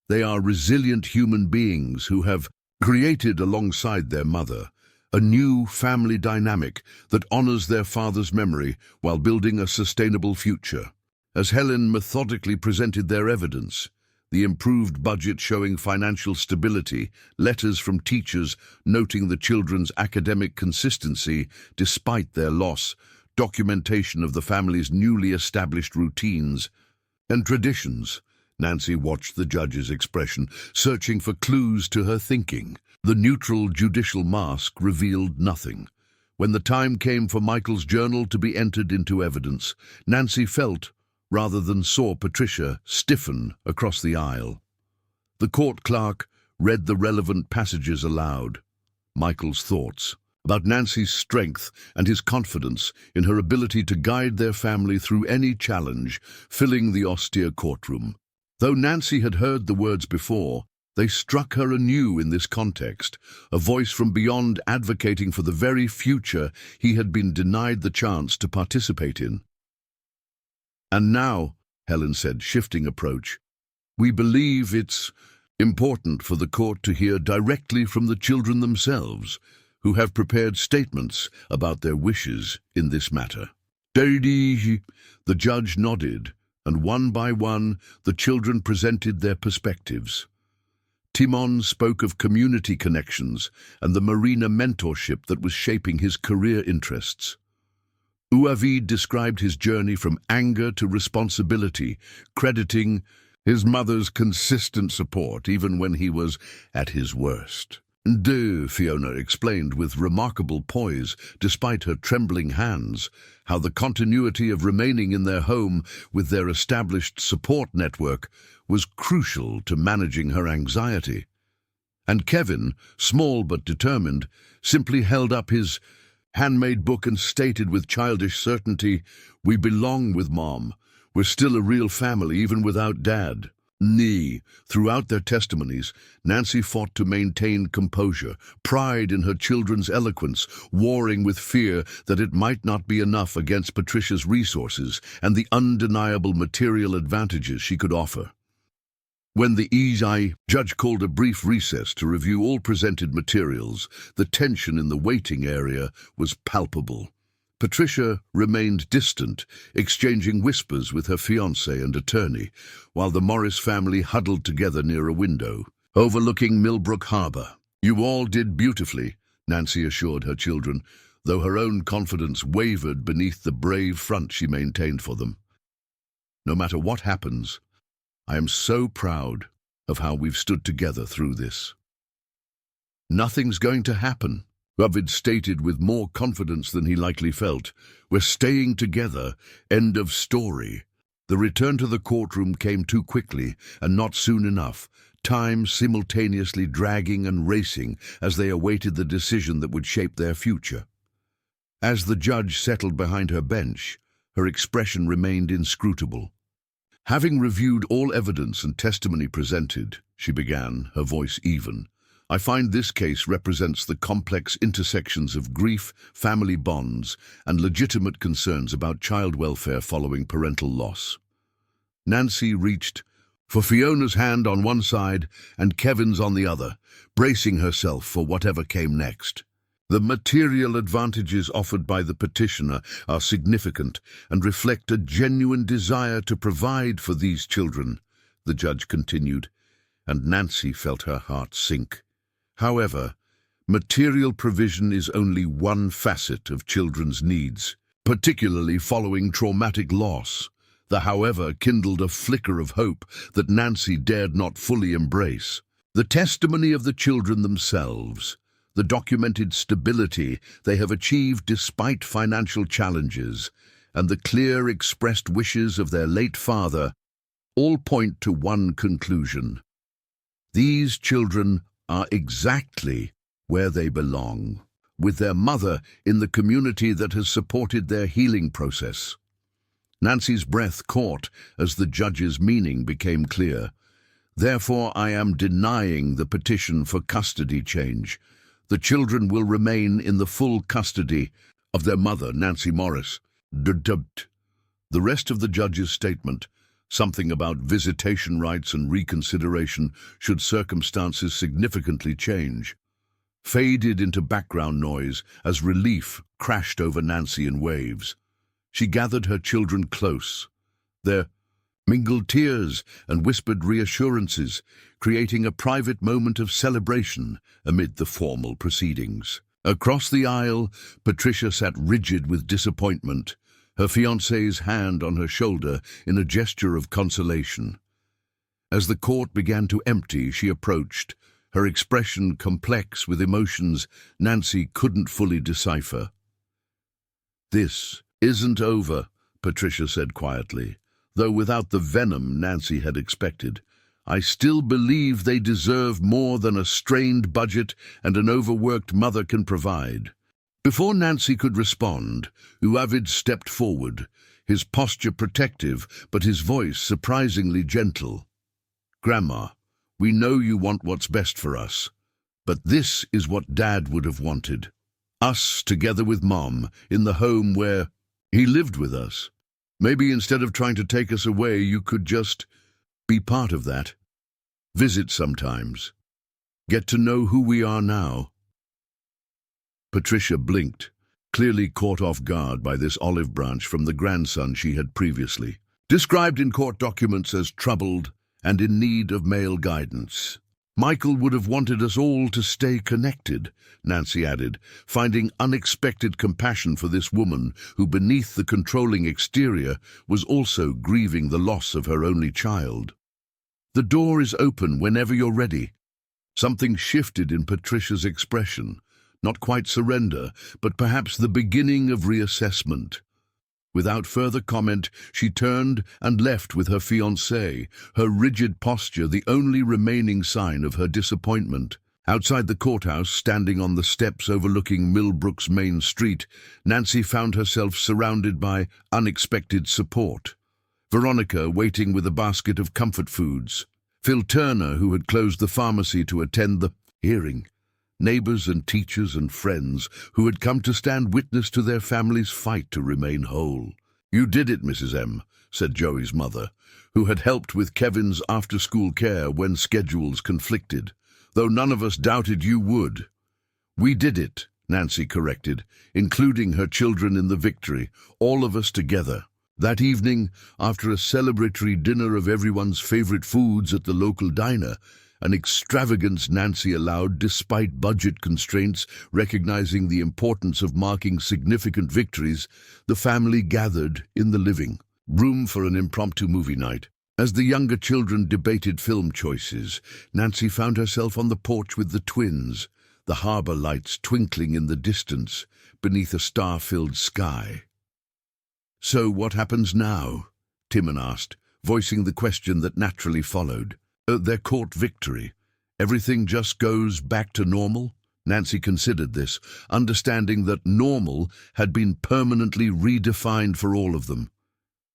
They are resilient human beings who have created alongside their mother a new family dynamic that honors their father's memory while building a sustainable future." As Helen methodically presented their evidence, the improved budget showing financial stability, letters from teachers noting the children's academic consistency despite their loss, documentation of the family's newly established routines and traditions. Nancy watched the judge's expression, searching for clues to her thinking. The neutral judicial mask revealed nothing. When the time came for Michael's journal to be entered into evidence, Nancy felt, rather than saw, Patricia stiffen across the aisle. The court clerk read the relevant passages aloud. Michael's thoughts about Nancy's strength and his confidence in her ability to guide their family through any challenge, filling the austere courtroom. Though Nancy had heard the words before, they struck her anew in this context, a voice from beyond advocating for the very future he had been denied the chance to participate in. "And now," Helen said, shifting approach, "we believe it's important for the court to hear directly from the children themselves, who have prepared statements about their wishes in this matter." "Daddy," the judge nodded, and one by one the children presented their perspectives. Timon spoke of community connections and the Marina mentorship that was shaping his career interests. Uavid described his journey from anger to responsibility, crediting his mother's consistent support even when he was at his worst. Fiona explained with remarkable poise, despite her trembling hands, how the continuity of remaining in their home with their established support network was crucial to managing her anxiety. And Kevin, small but determined, simply held up his handmade book and stated with childish certainty, "We belong with Mom. We're still a real family even without Dad." Throughout their testimonies, Nancy fought to maintain composure, pride in her children's eloquence, warring with fear that it might not be enough against Patricia's resources and the undeniable material advantages she could offer. When the judge called a brief recess to review all presented materials, the tension in the waiting area was palpable. Patricia remained distant, exchanging whispers with her fiancé and attorney, while the Morris family huddled together near a window, overlooking Millbrook Harbor. "You all did beautifully," Nancy assured her children, though her own confidence wavered beneath the brave front she maintained for them. "No matter what happens, I am so proud of how we've stood together through this." "Nothing's going to happen," Uavid stated with more confidence than he likely felt. "We're staying together. End of story." The return to the courtroom came too quickly and not soon enough, time simultaneously dragging and racing as they awaited the decision that would shape their future. As the judge settled behind her bench, her expression remained inscrutable. "Having reviewed all evidence and testimony presented," she began, her voice even, "I find this case represents the complex intersections of grief, family bonds, and legitimate concerns about child welfare following parental loss." Nancy reached for Fiona's hand on one side and Kevin's on the other, bracing herself for whatever came next. "The material advantages offered by the petitioner are significant and reflect a genuine desire to provide for these children," the judge continued, and Nancy felt her heart sink. However, material provision is only one facet of children's needs, particularly following traumatic loss. The however kindled a flicker of hope that Nancy dared not fully embrace. The testimony of the children themselves, the documented stability they have achieved despite financial challenges, and the clear expressed wishes of their late father all point to one conclusion. These children are exactly where they belong, with their mother in the community that has supported their healing process. Nancy's breath caught as the judge's meaning became clear. Therefore, I am denying the petition for custody change. The children will remain in the full custody of their mother, Nancy Morris. The rest of the judge's statement, something about visitation rights and reconsideration should circumstances significantly change, faded into background noise as relief crashed over Nancy in waves. She gathered her children close. Their mingled tears and whispered reassurances, creating a private moment of celebration amid the formal proceedings. Across the aisle, Patricia sat rigid with disappointment, her fiancé's hand on her shoulder in a gesture of consolation. As the court began to empty, she approached, her expression complex with emotions Nancy couldn't fully decipher. "This isn't over," Patricia said quietly, though without the venom Nancy had expected. "I still believe they deserve more than a strained budget and an overworked mother can provide." Before Nancy could respond, Uavid stepped forward, his posture protective but his voice surprisingly gentle. "Grandma, we know you want what's best for us, but this is what Dad would have wanted. Us together with Mom in the home where he lived with us. Maybe instead of trying to take us away, you could just be part of that. Visit sometimes. Get to know who we are now." Patricia blinked, clearly caught off guard by this olive branch from the grandson she had previously described in court documents as troubled and in need of male guidance. "Michael would have wanted us all to stay connected," Nancy added, finding unexpected compassion for this woman who, beneath the controlling exterior, was also grieving the loss of her only child. "The door is open whenever you're ready." Something shifted in Patricia's expression. Not quite surrender, but perhaps the beginning of reassessment. Without further comment, she turned and left with her fiancé, her rigid posture the only remaining sign of her disappointment. Outside the courthouse, standing on the steps overlooking Millbrook's main street, Nancy found herself surrounded by unexpected support. Veronica waiting with a basket of comfort foods. Phil Turner, who had closed the pharmacy to attend the hearing. Neighbors and teachers and friends who had come to stand witness to their family's fight to remain whole. "You did it, Mrs. M," said Joey's mother, who had helped with Kevin's after-school care when schedules conflicted, "though none of us doubted you would." "We did it," Nancy corrected, including her children in the victory, all of us together. That evening, after a celebratory dinner of everyone's favorite foods at the local diner, an extravagance Nancy allowed despite budget constraints, recognizing the importance of marking significant victories, the family gathered in the living room for an impromptu movie night. As the younger children debated film choices, Nancy found herself on the porch with the twins, the harbor lights twinkling in the distance beneath a star-filled sky. "So what happens now?" Timon asked, voicing the question that naturally followed. "Their court victory. Everything just goes back to normal?" Nancy considered this, understanding that normal had been permanently redefined for all of them.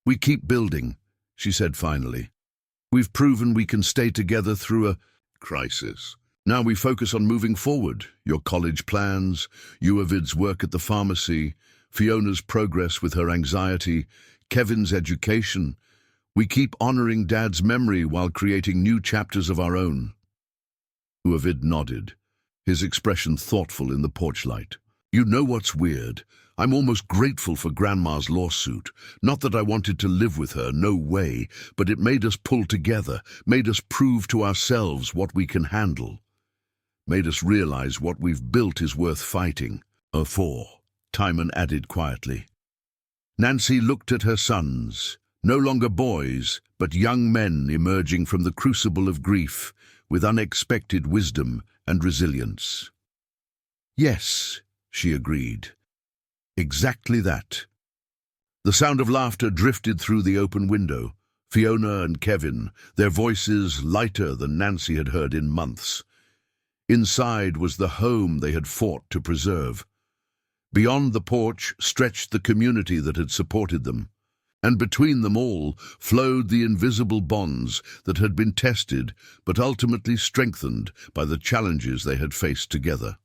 "We keep building," she said finally. "We've proven we can stay together through a crisis. Now we focus on moving forward. Your college plans, Uavid's work at the pharmacy, Fiona's progress with her anxiety, Kevin's education. We keep honoring Dad's memory while creating new chapters of our own." Uavid nodded, his expression thoughtful in the porch light. "You know what's weird? I'm almost grateful for Grandma's lawsuit. Not that I wanted to live with her, no way, but it made us pull together, made us prove to ourselves what we can handle. Made us realize what we've built is worth fighting for," Timon added quietly. Nancy looked at her sons, no longer boys, but young men emerging from the crucible of grief with unexpected wisdom and resilience. "Yes," she agreed. "Exactly that." The sound of laughter drifted through the open window. Fiona and Kevin, their voices lighter than Nancy had heard in months. Inside was the home they had fought to preserve. Beyond the porch stretched the community that had supported them, and between them all flowed the invisible bonds that had been tested but ultimately strengthened by the challenges they had faced together.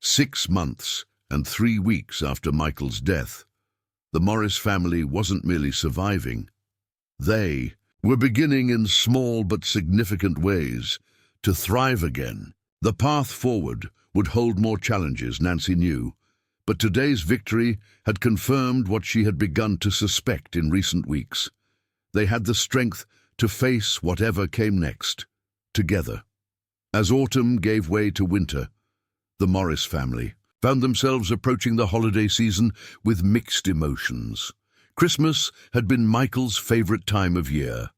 6 months and 3 weeks after Michael's death, the Morris family wasn't merely surviving. They were beginning in small but significant ways to thrive again. The path forward would hold more challenges, Nancy knew, but today's victory had confirmed what she had begun to suspect in recent weeks. They had the strength to face whatever came next, together. As autumn gave way to winter, the Morris family found themselves approaching the holiday season with mixed emotions. Christmas had been Michael's favorite time of year.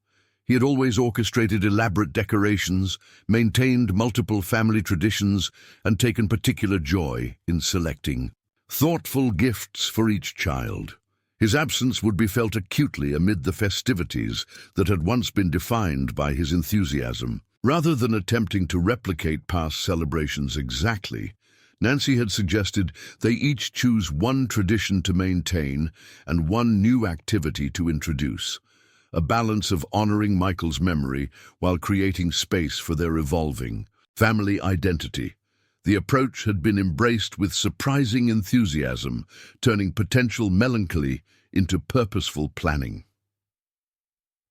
He had always orchestrated elaborate decorations, maintained multiple family traditions, and taken particular joy in selecting thoughtful gifts for each child. His absence would be felt acutely amid the festivities that had once been defined by his enthusiasm. Rather than attempting to replicate past celebrations exactly, Nancy had suggested they each choose one tradition to maintain and one new activity to introduce, a balance of honoring Michael's memory while creating space for their evolving family identity. The approach had been embraced with surprising enthusiasm, turning potential melancholy into purposeful planning.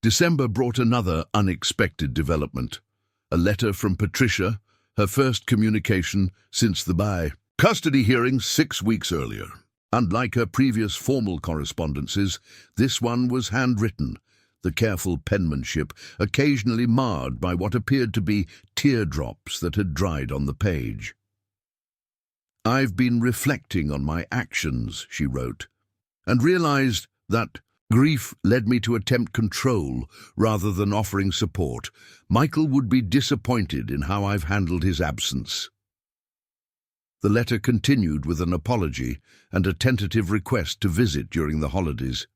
December brought another unexpected development. A letter from Patricia, her first communication since the custody hearing 6 weeks earlier. Unlike her previous formal correspondences, this one was handwritten, the careful penmanship occasionally marred by what appeared to be teardrops that had dried on the page. "I've been reflecting on my actions," she wrote, "and realized that grief led me to attempt control rather than offering support. Michael would be disappointed in how I've handled his absence." The letter continued with an apology and a tentative request to visit during the holidays.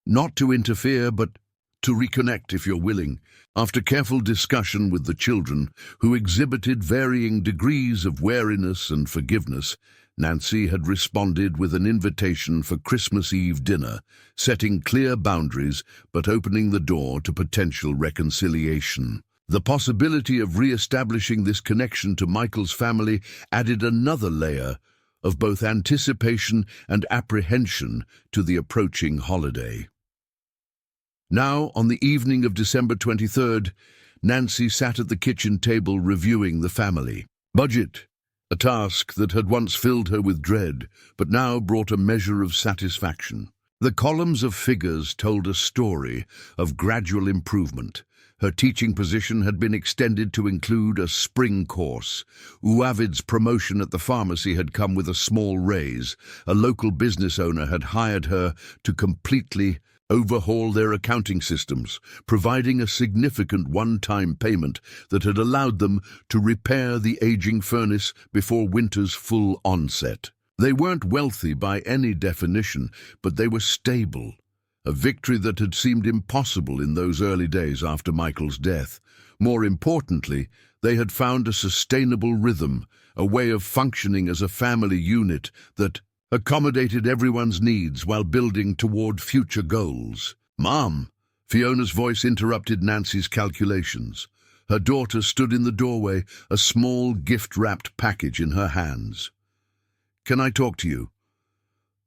"Not to interfere, but to reconnect if you're willing." After careful discussion with the children, who exhibited varying degrees of wariness and forgiveness, Nancy had responded with an invitation for Christmas Eve dinner, setting clear boundaries but opening the door to potential reconciliation. The possibility of re-establishing this connection to Michael's family added another layer of both anticipation and apprehension to the approaching holiday. Now, on the evening of December 23rd, Nancy sat at the kitchen table reviewing the family budget, a task that had once filled her with dread, but now brought a measure of satisfaction. The columns of figures told a story of gradual improvement. Her teaching position had been extended to include a spring course. Uavid's promotion at the pharmacy had come with a small raise. A local business owner had hired her to completely overhaul their accounting systems, providing a significant one-time payment that had allowed them to repair the aging furnace before winter's full onset. They weren't wealthy by any definition, but they were stable, a victory that had seemed impossible in those early days after Michael's death. More importantly, they had found a sustainable rhythm, a way of functioning as a family unit that accommodated everyone's needs while building toward future goals. "Mom!" Fiona's voice interrupted Nancy's calculations. Her daughter stood in the doorway, a small gift-wrapped package in her hands. "Can I talk to you?"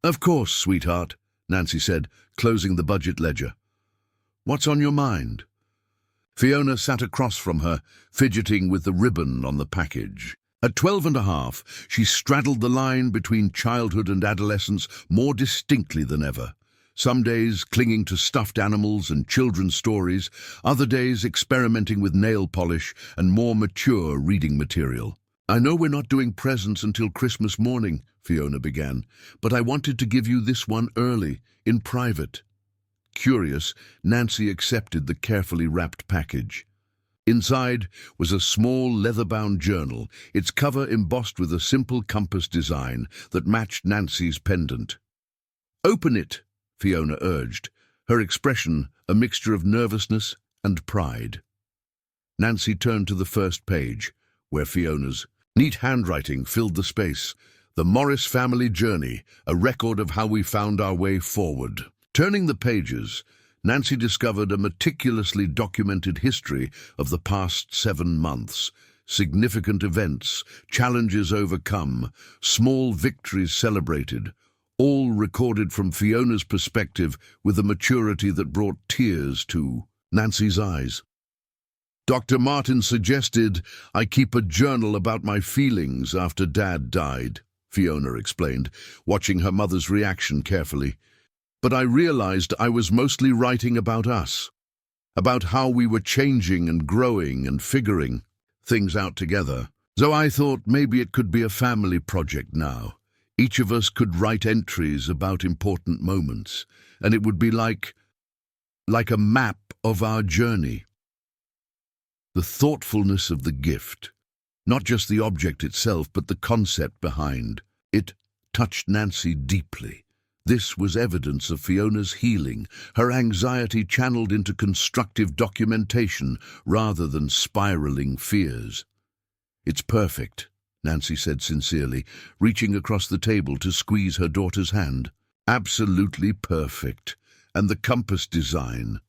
"Of course, sweetheart," Nancy said, closing the budget ledger. "What's on your mind?" Fiona sat across from her, fidgeting with the ribbon on the package. At 12 and a half, she straddled the line between childhood and adolescence more distinctly than ever. Some days clinging to stuffed animals and children's stories, other days experimenting with nail polish and more mature reading material. "I know we're not doing presents until Christmas morning," Fiona began, "but I wanted to give you this one early, in private." Curious, Nancy accepted the carefully wrapped package. Inside was a small leather-bound journal, its cover embossed with a simple compass design that matched Nancy's pendant. "Open it," Fiona urged, her expression a mixture of nervousness and pride. Nancy turned to the first page, where Fiona's neat handwriting filled the space. "The Morris Family Journey, a record of how we found our way forward." Turning the pages, Nancy discovered a meticulously documented history of the past 7 months. Significant events, challenges overcome, small victories celebrated, all recorded from Fiona's perspective with a maturity that brought tears to Nancy's eyes. "Dr. Martin suggested I keep a journal about my feelings after Dad died," Fiona explained, watching her mother's reaction carefully. "But I realized I was mostly writing about us, about how we were changing and growing and figuring things out together. So I thought maybe it could be a family project now. Each of us could write entries about important moments, and it would be like a map of our journey." The thoughtfulness of the gift, not just the object itself, but the concept behind it, touched Nancy deeply. This was evidence of Fiona's healing, her anxiety channeled into constructive documentation rather than spiraling fears. "It's perfect," Nancy said sincerely, reaching across the table to squeeze her daughter's hand. "Absolutely perfect. And the compass design.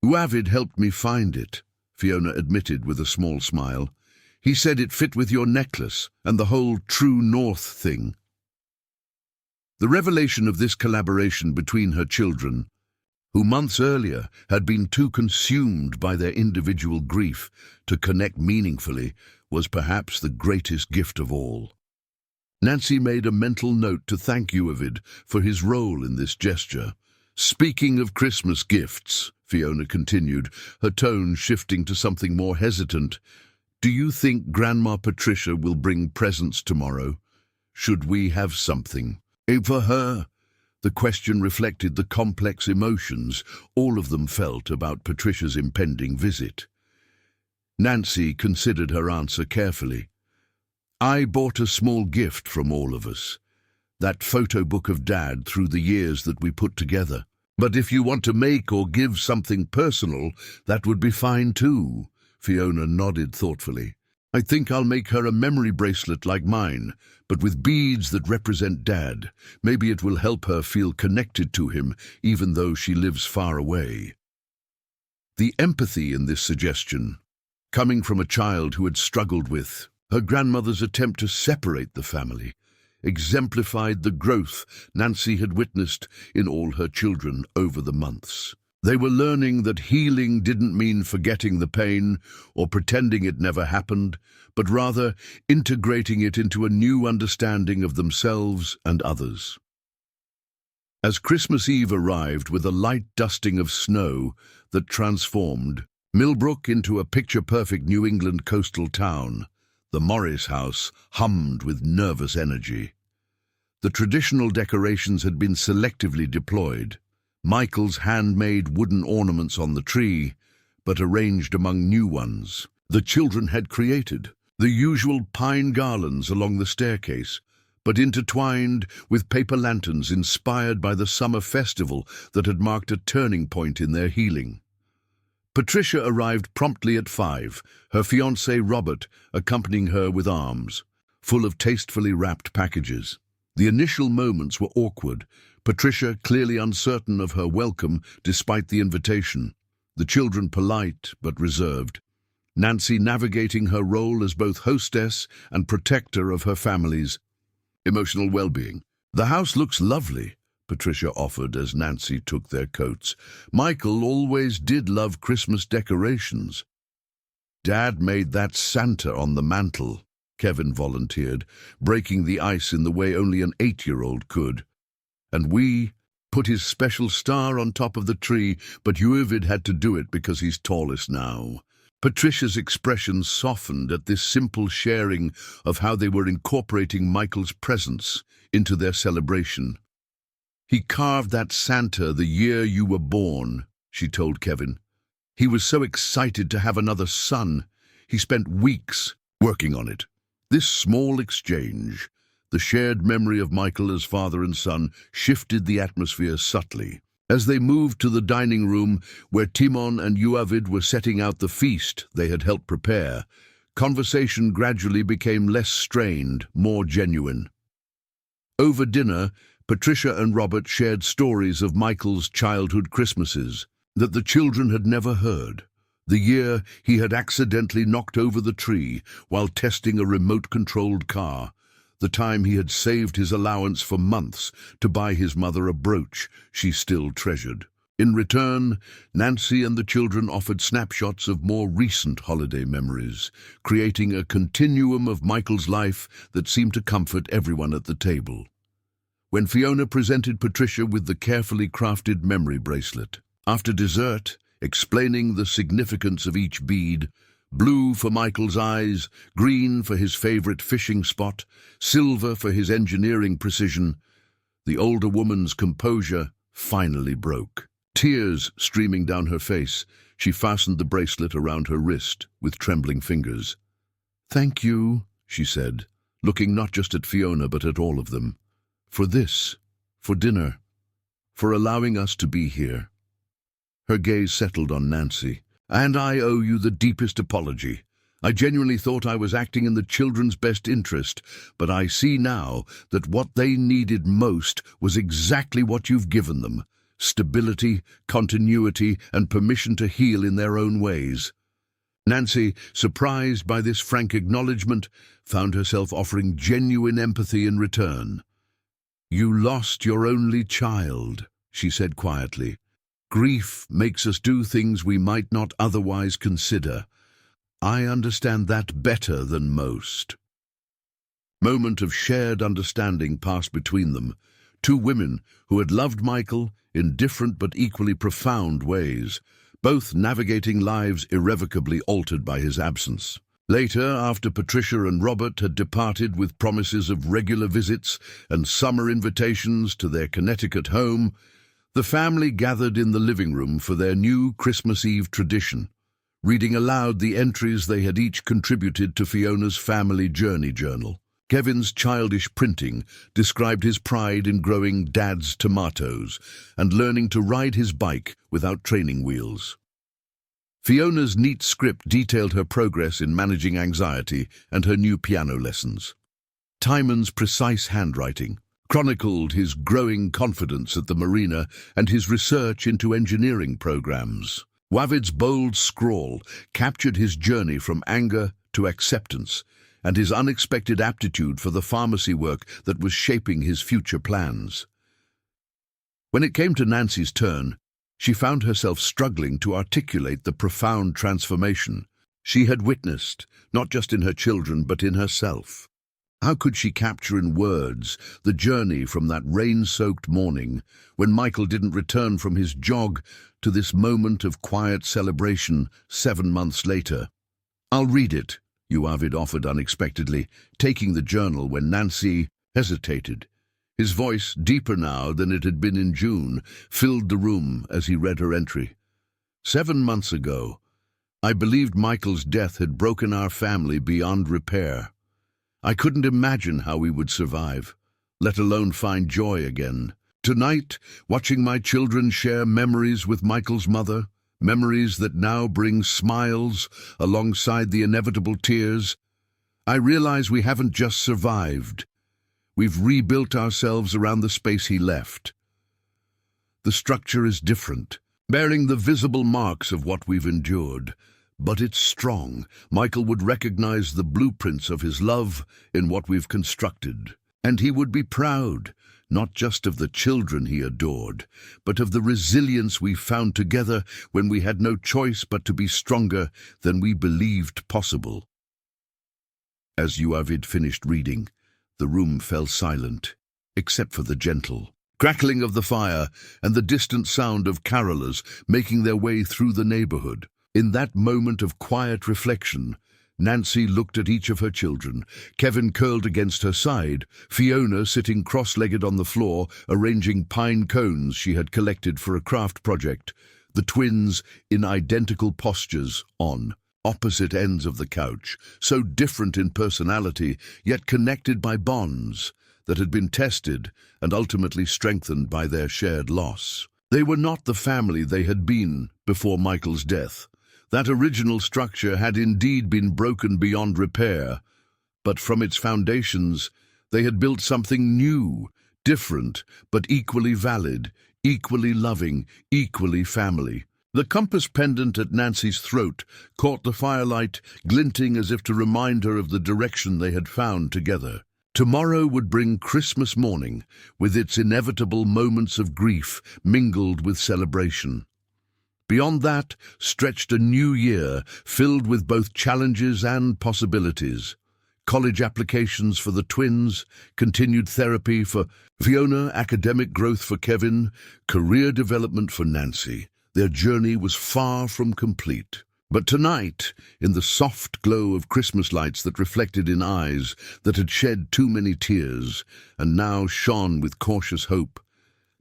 Uavid helped me find it," Fiona admitted with a small smile. "He said it fit with your necklace and the whole True North thing." The revelation of this collaboration between her children, who months earlier had been too consumed by their individual grief to connect meaningfully, was perhaps the greatest gift of all. Nancy made a mental note to thank Uavid for his role in this gesture. "Speaking of Christmas gifts," Fiona continued, her tone shifting to something more hesitant, "do you think Grandma Patricia will bring presents tomorrow? Should we have something for her?" The question reflected the complex emotions all of them felt about Patricia's impending visit. Nancy considered her answer carefully. "I bought a small gift from all of us. That photo book of Dad through the years that we put together. But if you want to make or give something personal, that would be fine too." Fiona nodded thoughtfully. "I think I'll make her a memory bracelet like mine, but with beads that represent Dad. Maybe it will help her feel connected to him, even though she lives far away." The empathy in this suggestion, coming from a child who had struggled with her grandmother's attempt to separate the family, exemplified the growth Nancy had witnessed in all her children over the months. They were learning that healing didn't mean forgetting the pain or pretending it never happened, but rather integrating it into a new understanding of themselves and others. As Christmas Eve arrived with a light dusting of snow that transformed Millbrook into a picture-perfect New England coastal town, the Morris house hummed with nervous energy. The traditional decorations had been selectively deployed. Michael's handmade wooden ornaments on the tree, but arranged among new ones the children had created. The usual pine garlands along the staircase, but intertwined with paper lanterns inspired by the summer festival that had marked a turning point in their healing. Patricia arrived promptly at 5, her fiancé Robert accompanying her with arms, full of tastefully wrapped packages. The initial moments were awkward, Patricia clearly uncertain of her welcome despite the invitation, the children polite but reserved, Nancy navigating her role as both hostess and protector of her family's emotional well-being. "The house looks lovely," Patricia offered as Nancy took their coats. "Michael always did love Christmas decorations." "Dad made that Santa on the mantel," Kevin volunteered, breaking the ice in the way only an 8-year-old could. "And we put his special star on top of the tree, but Uavid had to do it because he's tallest now." Patricia's expression softened at this simple sharing of how they were incorporating Michael's presence into their celebration. "He carved that Santa the year you were born," she told Kevin. "He was so excited to have another son. He spent weeks working on it." This small exchange, The shared memory of Michael as father and son shifted the atmosphere subtly. As they moved to the dining room where Timon and Uavid were setting out the feast they had helped prepare, conversation gradually became less strained, more genuine. Over dinner, Patricia and Robert shared stories of Michael's childhood Christmases that the children had never heard. The year he had accidentally knocked over the tree while testing a remote-controlled car. The time he had saved his allowance for months to buy his mother a brooch she still treasured. In return, Nancy and the children offered snapshots of more recent holiday memories, creating a continuum of Michael's life that seemed to comfort everyone at the table. When Fiona presented Patricia with the carefully crafted memory bracelet, after dessert, explaining the significance of each bead, blue for Michael's eyes, green for his favorite fishing spot, silver for his engineering precision, the older woman's composure finally broke. Tears streaming down her face, she fastened the bracelet around her wrist with trembling fingers. "Thank you," she said, looking not just at Fiona but at all of them. "For this, for dinner, for allowing us to be here." Her gaze settled on Nancy. "And I owe you the deepest apology. I genuinely thought I was acting in the children's best interest, but I see now that what they needed most was exactly what you've given them: stability, continuity, and permission to heal in their own ways." Nancy, surprised by this frank acknowledgement, found herself offering genuine empathy in return. "You lost your only child," she said quietly. "Grief makes us do things we might not otherwise consider. I understand that better than most." Moment of shared understanding passed between them, two women who had loved Michael in different but equally profound ways, both navigating lives irrevocably altered by his absence. Later, after Patricia and Robert had departed with promises of regular visits and summer invitations to their Connecticut home, the family gathered in the living room for their new Christmas Eve tradition, reading aloud the entries they had each contributed to Fiona's family journey journal. Kevin's childish printing described his pride in growing Dad's tomatoes and learning to ride his bike without training wheels. Fiona's neat script detailed her progress in managing anxiety and her new piano lessons. Timon's precise handwriting chronicled his growing confidence at the marina and his research into engineering programs. Wavid's bold scrawl captured his journey from anger to acceptance and his unexpected aptitude for the pharmacy work that was shaping his future plans. When it came to Nancy's turn, she found herself struggling to articulate the profound transformation she had witnessed, not just in her children but in herself. How could she capture in words the journey from that rain-soaked morning when Michael didn't return from his jog to this moment of quiet celebration 7 months later? "I'll read it," Uavid offered unexpectedly, taking the journal when Nancy hesitated. His voice, deeper now than it had been in June, filled the room as he read her entry. 7 months ago, I believed Michael's death had broken our family beyond repair. I couldn't imagine how we would survive, let alone find joy again. Tonight, watching my children share memories with Michael's mother, memories that now bring smiles alongside the inevitable tears, I realize we haven't just survived. We've rebuilt ourselves around the space he left. The structure is different, bearing the visible marks of what we've endured. But it's strong. Michael would recognize the blueprints of his love in what we've constructed. And he would be proud, not just of the children he adored, but of the resilience we found together when we had no choice but to be stronger than we believed possible. As Uavid finished reading, the room fell silent, except for the gentle crackling of the fire and the distant sound of carolers making their way through the neighborhood. In that moment of quiet reflection, Nancy looked at each of her children, Kevin curled against her side, Fiona sitting cross-legged on the floor, arranging pine cones she had collected for a craft project, the twins in identical postures on opposite ends of the couch, so different in personality, yet connected by bonds that had been tested and ultimately strengthened by their shared loss. They were not the family they had been before Michael's death. That original structure had indeed been broken beyond repair, but from its foundations they had built something new, different, but equally valid, equally loving, equally family. The compass pendant at Nancy's throat caught the firelight, glinting as if to remind her of the direction they had found together. Tomorrow would bring Christmas morning, with its inevitable moments of grief mingled with celebration. Beyond that stretched a new year filled with both challenges and possibilities. College applications for the twins, continued therapy for Fiona, academic growth for Kevin, career development for Nancy. Their journey was far from complete. But tonight, in the soft glow of Christmas lights that reflected in eyes that had shed too many tears and now shone with cautious hope,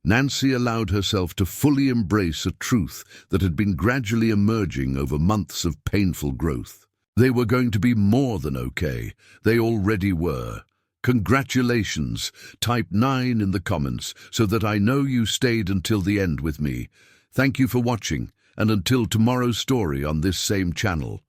Nancy allowed herself to fully embrace a truth that had been gradually emerging over months of painful growth. They were going to be more than okay. They already were. Congratulations. Type 9 in the comments so that I know you stayed until the end with me. Thank you for watching, and until tomorrow's story on this same channel.